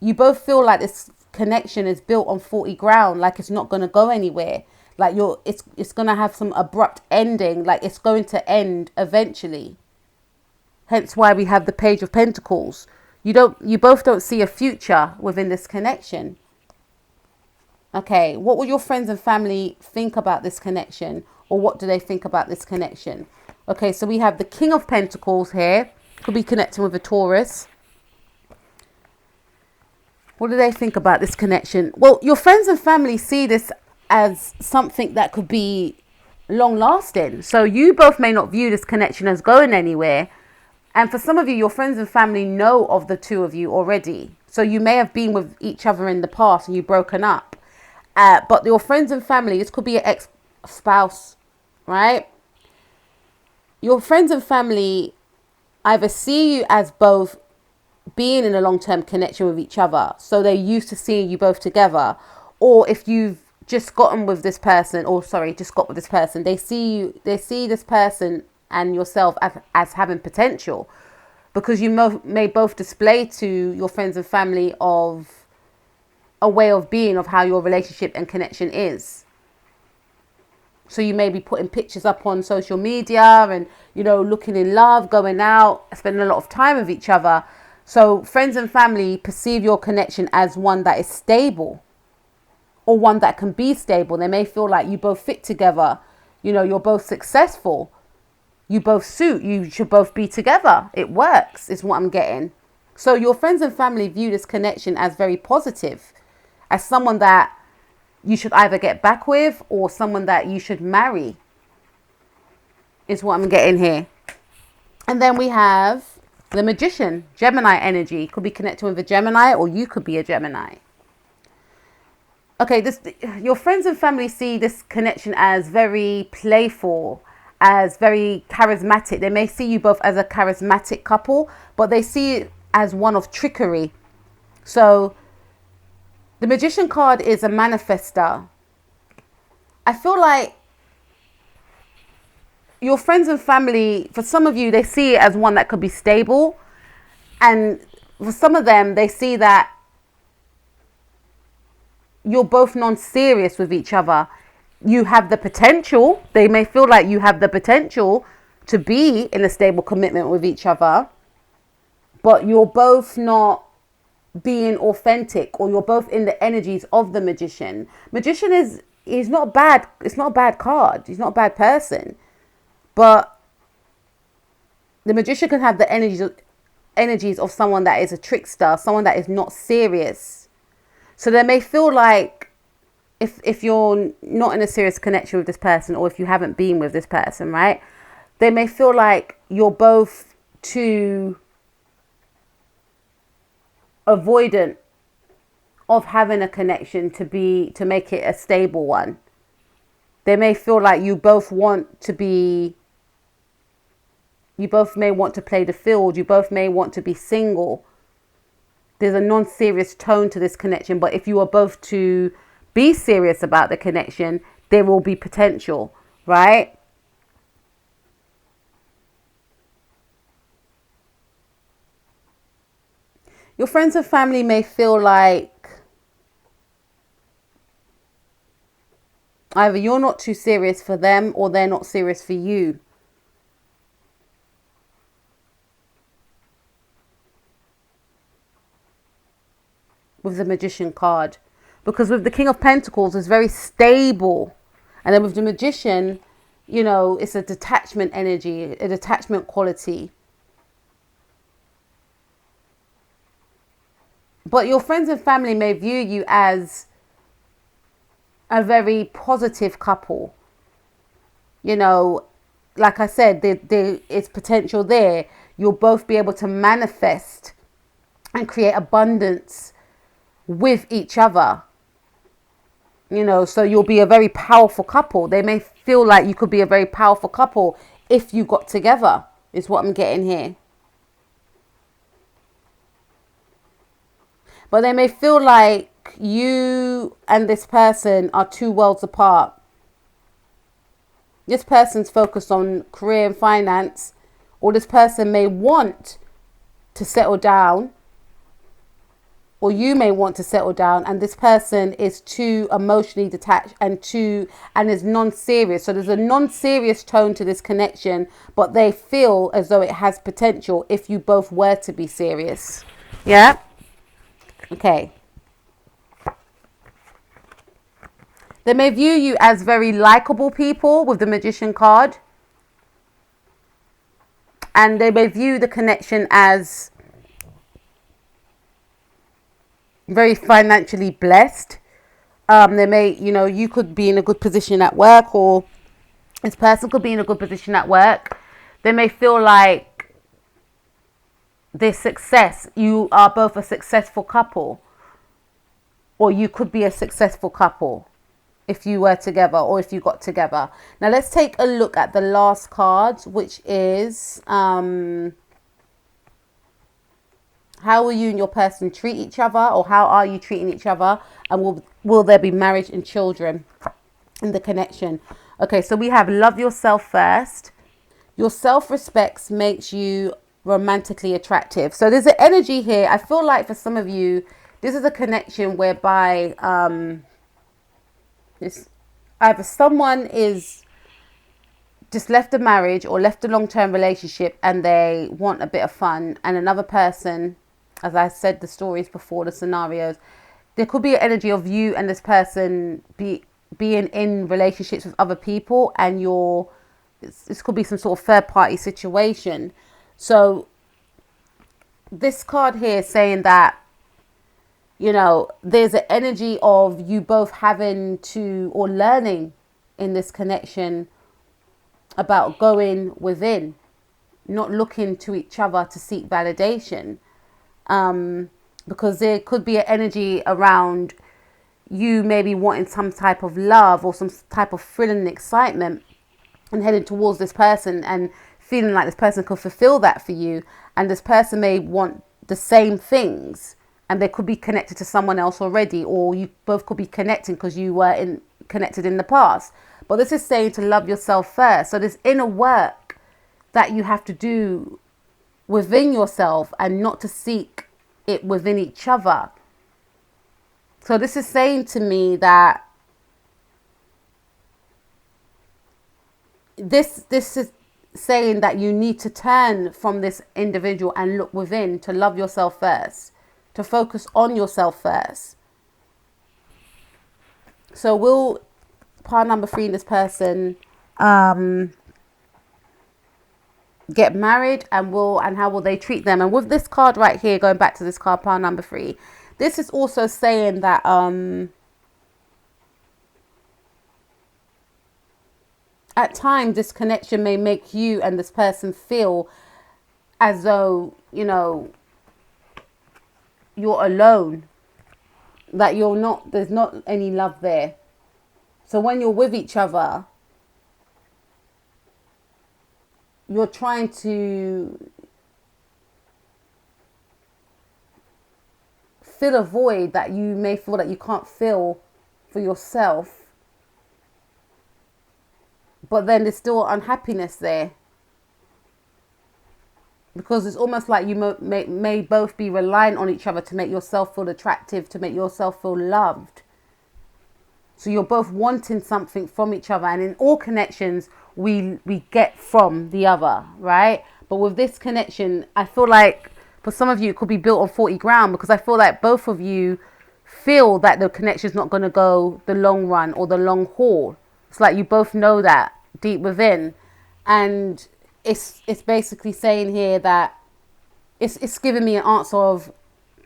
You both feel like this connection is built on faulty ground, like it's not going to go anywhere. Like it's going to have some abrupt ending, like it's going to end eventually. Hence why we have the Page of Pentacles. You both don't see a future within this connection. Okay, what will your friends and family think about this connection? Or what do they think about this connection? Okay, so we have the King of Pentacles here. Could be connecting with a Taurus. What do they think about this connection? Well, your friends and family see this as something that could be long lasting. So you both may not view this connection as going anywhere. And for some of you, your friends and family know of the two of you already. So you may have been with each other in the past and you've broken up. But your friends and family, this could be an ex-spouse, right? Your friends and family either see you as both being in a long-term connection with each other, so they're used to seeing you both together. Or if you've just gotten with this person, or sorry, just got with this person, they see this person and yourself as having potential, because you may both display to your friends and family of a way of being, of how your relationship and connection is. So you may be putting pictures up on social media and, you know, looking in love, going out, spending a lot of time with each other. So friends and family perceive your connection as one that is stable, or one that can be stable. They may feel like you both fit together. You know, you're both successful. You both suit. You should both be together. It works, is what I'm getting. So your friends and family view this connection as very positive, as someone that you should either get back with, or someone that you should marry, is what I'm getting here. And then we have the Magician, Gemini energy. Could be connected with a Gemini, or you could be a Gemini. Okay, your friends and family see this connection as very playful, as very charismatic. They may see you both as a charismatic couple, but they see it as one of trickery. So the Magician card is a manifester. I feel like your friends and family, for some of you, they see it as one that could be stable. And for some of them, they see that you're both non-serious with each other. You have the potential. They may feel like you have the potential to be in a stable commitment with each other, but you're both not being authentic, or you're both in the energies of the Magician. Magician is not bad. It's not a bad card. He's not a bad person, but the Magician can have the energies of someone that is a trickster, someone that is not serious. So they may feel like if you're not in a serious connection with this person, or if you haven't been with this person, right? They may feel like you're both too avoidant of having a connection to make it a stable one. They may feel like you both may want to play the field. You both may want to be single. There's a non-serious tone to this connection, but if you are both to be serious about the connection, there will be potential, right? Your friends and family may feel like either you're not too serious for them, or they're not serious for you. With the Magician card, because with the King of Pentacles, it's very stable, and then with the Magician, you know, it's a detachment energy, a detachment quality. But your friends and family may view you as a very positive couple. You know, like I said, there is potential there. You'll both be able to manifest and create abundance with each other. You know, so you'll be a very powerful couple. They may feel like you could be a very powerful couple if you got together, is what I'm getting here. But they may feel like you and this person are two worlds apart. This person's focused on career and finance, or this person may want to settle down, or you may want to settle down, and this person is too emotionally detached and is non-serious. So there's a non-serious tone to this connection, but they feel as though it has potential if you both were to be serious. Yeah? Okay. They may view you as very likable people with the Magician card. And they may view the connection as very financially blessed. They may, you know, you could be in a good position at work, or this person could be in a good position at work. They may feel like this success, you are both a successful couple, or you could be a successful couple if you were together, or if you got together. Now let's take a look at the last card, which is How will you and your person treat each other, or how are you treating each other? And will there be marriage and children in the connection? Okay, so we have love yourself first. Your self-respect makes you romantically attractive. So there's an energy here. I feel like for some of you, this is a connection whereby this either someone is just left a marriage or left a long-term relationship and they want a bit of fun, and another person, as I said, the stories before, the scenarios, there could be an energy of you and this person being in relationships with other people, and this could be some sort of third party situation. So this card here is saying that, you know, there's an energy of you both having to, or learning in this connection about going within, not looking to each other to seek validation. Because there could be an energy around you maybe wanting some type of love or some type of thrill and excitement and heading towards this person and feeling like this person could fulfill that for you. And this person may want the same things, and they could be connected to someone else already, or you both could be connecting because you were connected in the past. But this is saying to love yourself first. So this inner work that you have to do within yourself and not to seek it within each other. So this is saying to me that this is saying that you need to turn from this individual and look within, to love yourself first, to focus on yourself first. So will part number 3 in this person get married, and how will they treat them? And with this card right here, going back to this card, part number 3, this is also saying that at times this connection may make you and this person feel as though, you know, you're alone, that there's not any love there. So when you're with each other, you're trying to fill a void that you may feel that you can't fill for yourself. But then there's still unhappiness there. Because it's almost like you may both be relying on each other to make yourself feel attractive, to make yourself feel loved. So you're both wanting something from each other. And in all connections, we get from the other, right? But with this connection, I feel like for some of you, it could be built on faulty ground, because I feel like both of you feel that the connection is not going to go the long run or the long haul. It's like you both know that deep within. And it's basically saying here that it's giving me an answer of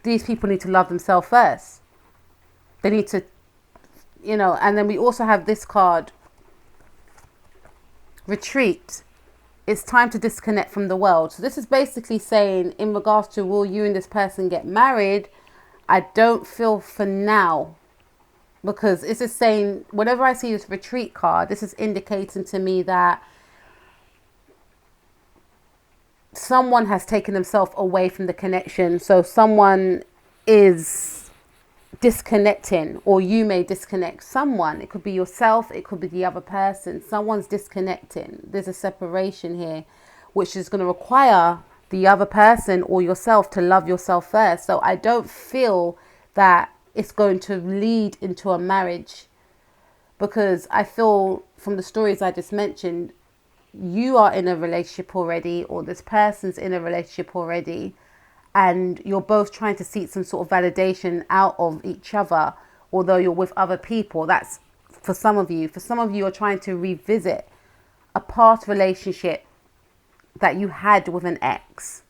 these people need to love themselves first. They need to, you know. And then we also have this card, retreat. It's time to disconnect from the world. So this is basically saying, in regards to will you and this person get married, I don't feel for now. Because this is saying, whenever I see this retreat card, this is indicating to me that someone has taken themselves away from the connection. So someone is disconnecting, or you may disconnect someone. It could be yourself, it could be the other person. Someone's disconnecting. There's a separation here, which is going to require the other person or yourself to love yourself first. So I don't feel that it's going to lead into a marriage, because I feel from the stories I just mentioned, you are in a relationship already, or this person's in a relationship already, and you're both trying to seek some sort of validation out of each other, although you're with other people. That's for some of you. For some of you, are trying to revisit a past relationship that you had with an ex.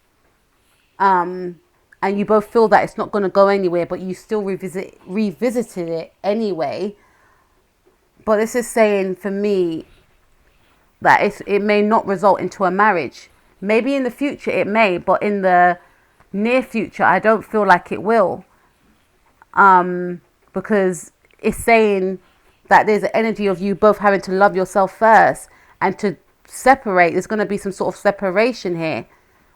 And you both feel that it's not going to go anywhere, but you still revisited it anyway. But this is saying for me that it may not result into a marriage. Maybe in the future it may, but in the near future, I don't feel like it will. Because it's saying that there's an energy of you both having to love yourself first, and to separate. There's going to be some sort of separation here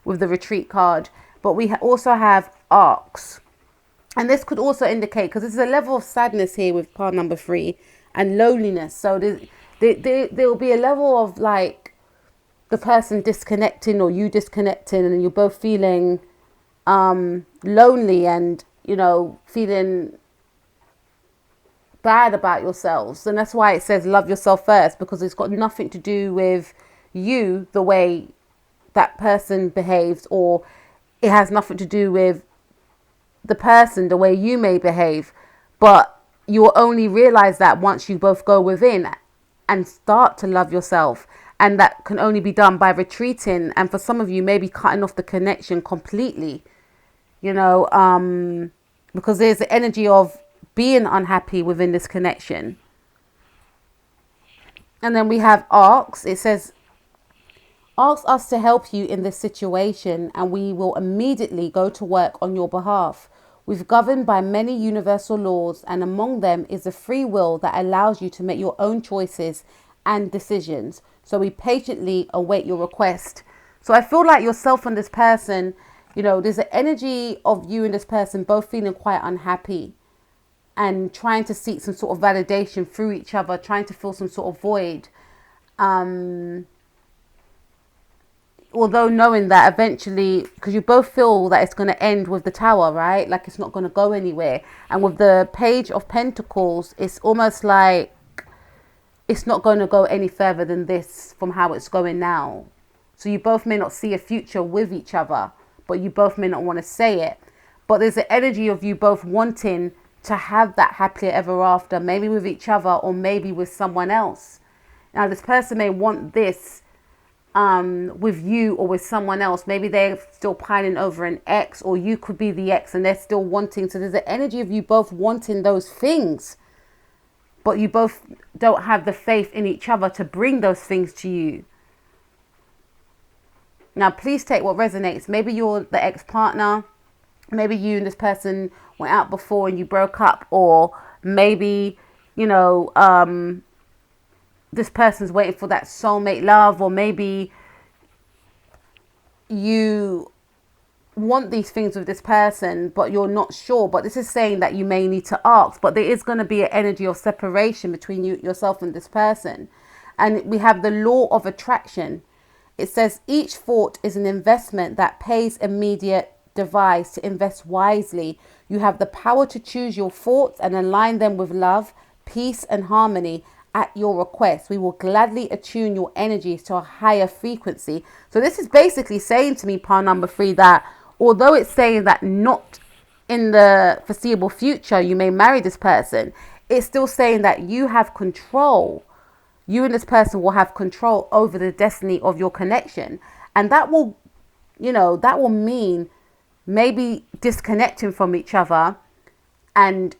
with the retreat card. but we also have arcs. And this could also indicate, because there's a level of sadness here with pile number 3 and loneliness. So there will be a level of like the person disconnecting or you disconnecting, and you're both feeling lonely and, you know, feeling bad about yourselves. And that's why it says love yourself first, because it's got nothing to do with you, the way that person behaves, or it has nothing to do with the person, the way you may behave. But you'll only realize that once you both go within and start to love yourself. And that can only be done by retreating. And for some of you, maybe cutting off the connection completely, you know, because there's the energy of being unhappy within this connection. And then we have arcs. It says, ask us to help you in this situation, and we will immediately go to work on your behalf. We're governed by many universal laws, and among them is a free will that allows you to make your own choices and decisions. So we patiently await your request. So I feel like yourself and this person, you know, there's an energy of you and this person both feeling quite unhappy and trying to seek some sort of validation through each other, trying to fill some sort of void. Although knowing that eventually, because you both feel that it's going to end with the Tower, right? Like it's not going to go anywhere. And with the Page of Pentacles, it's almost like it's not going to go any further than this from how it's going now. So you both may not see a future with each other, but you both may not want to say it. But there's an energy of you both wanting to have that happily ever after, maybe with each other or maybe with someone else. Now, this person may want this with you or with someone else. Maybe they're still pining over an ex, or you could be the ex and they're still wanting. So there's an energy of you both wanting those things, but you both don't have the faith in each other to bring those things to you. Now, please take what resonates. Maybe you're the ex-partner. Maybe you and this person went out before and you broke up. Or maybe, you know, this person's waiting for that soulmate love. Or maybe you want these things with this person, but you're not sure. But this is saying that you may need to ask. But there is going to be an energy of separation between yourself and this person. And we have the law of attraction. It says each thought is an investment that pays immediate device to invest wisely. You have the power to choose your thoughts and align them with love, peace and harmony at your request. We will gladly attune your energies to a higher frequency. So this is basically saying to me, pile number 3, that although it's saying that not in the foreseeable future you may marry this person, it's still saying that you have control. You and this person will have control over the destiny of your connection. And that will, you know, that will mean maybe disconnecting from each other and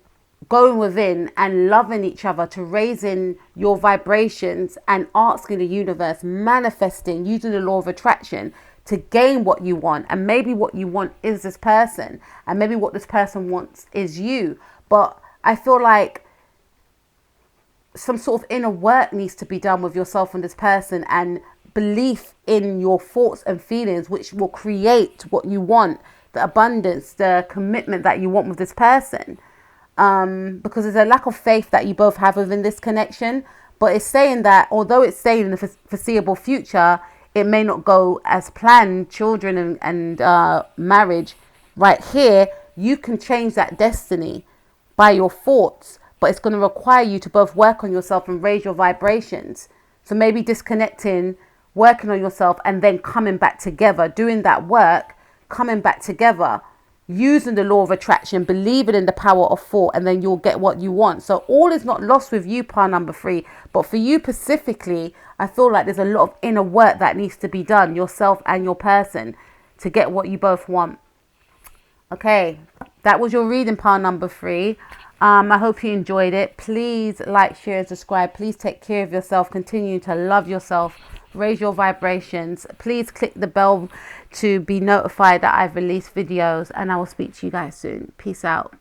going within and loving each other, to raising your vibrations and asking the universe, manifesting, using the law of attraction to gain what you want. And maybe what you want is this person, and maybe what this person wants is you. But I feel like some sort of inner work needs to be done with yourself and this person, and belief in your thoughts and feelings, which will create what you want, the abundance, the commitment that you want with this person. Because there's a lack of faith that you both have within this connection. But it's saying that although it's saying in the foreseeable future, it may not go as planned, children and marriage, right here, you can change that destiny by your thoughts. But it's going to require you to both work on yourself and raise your vibrations. So maybe disconnecting, working on yourself, and then coming back together, doing that work, coming back together, using the law of attraction, believing in the power of thought, and then you'll get what you want. So all is not lost with you, pile number 3. But for you specifically, I feel like there's a lot of inner work that needs to be done, yourself and your person, to get what you both want. Okay, that was your reading, pile number 3. I hope you enjoyed it. Please like, share, and subscribe. Please take care of yourself. Continue to love yourself. Raise your vibrations. Please click the bell to be notified that I've released videos. And I will speak to you guys soon. Peace out.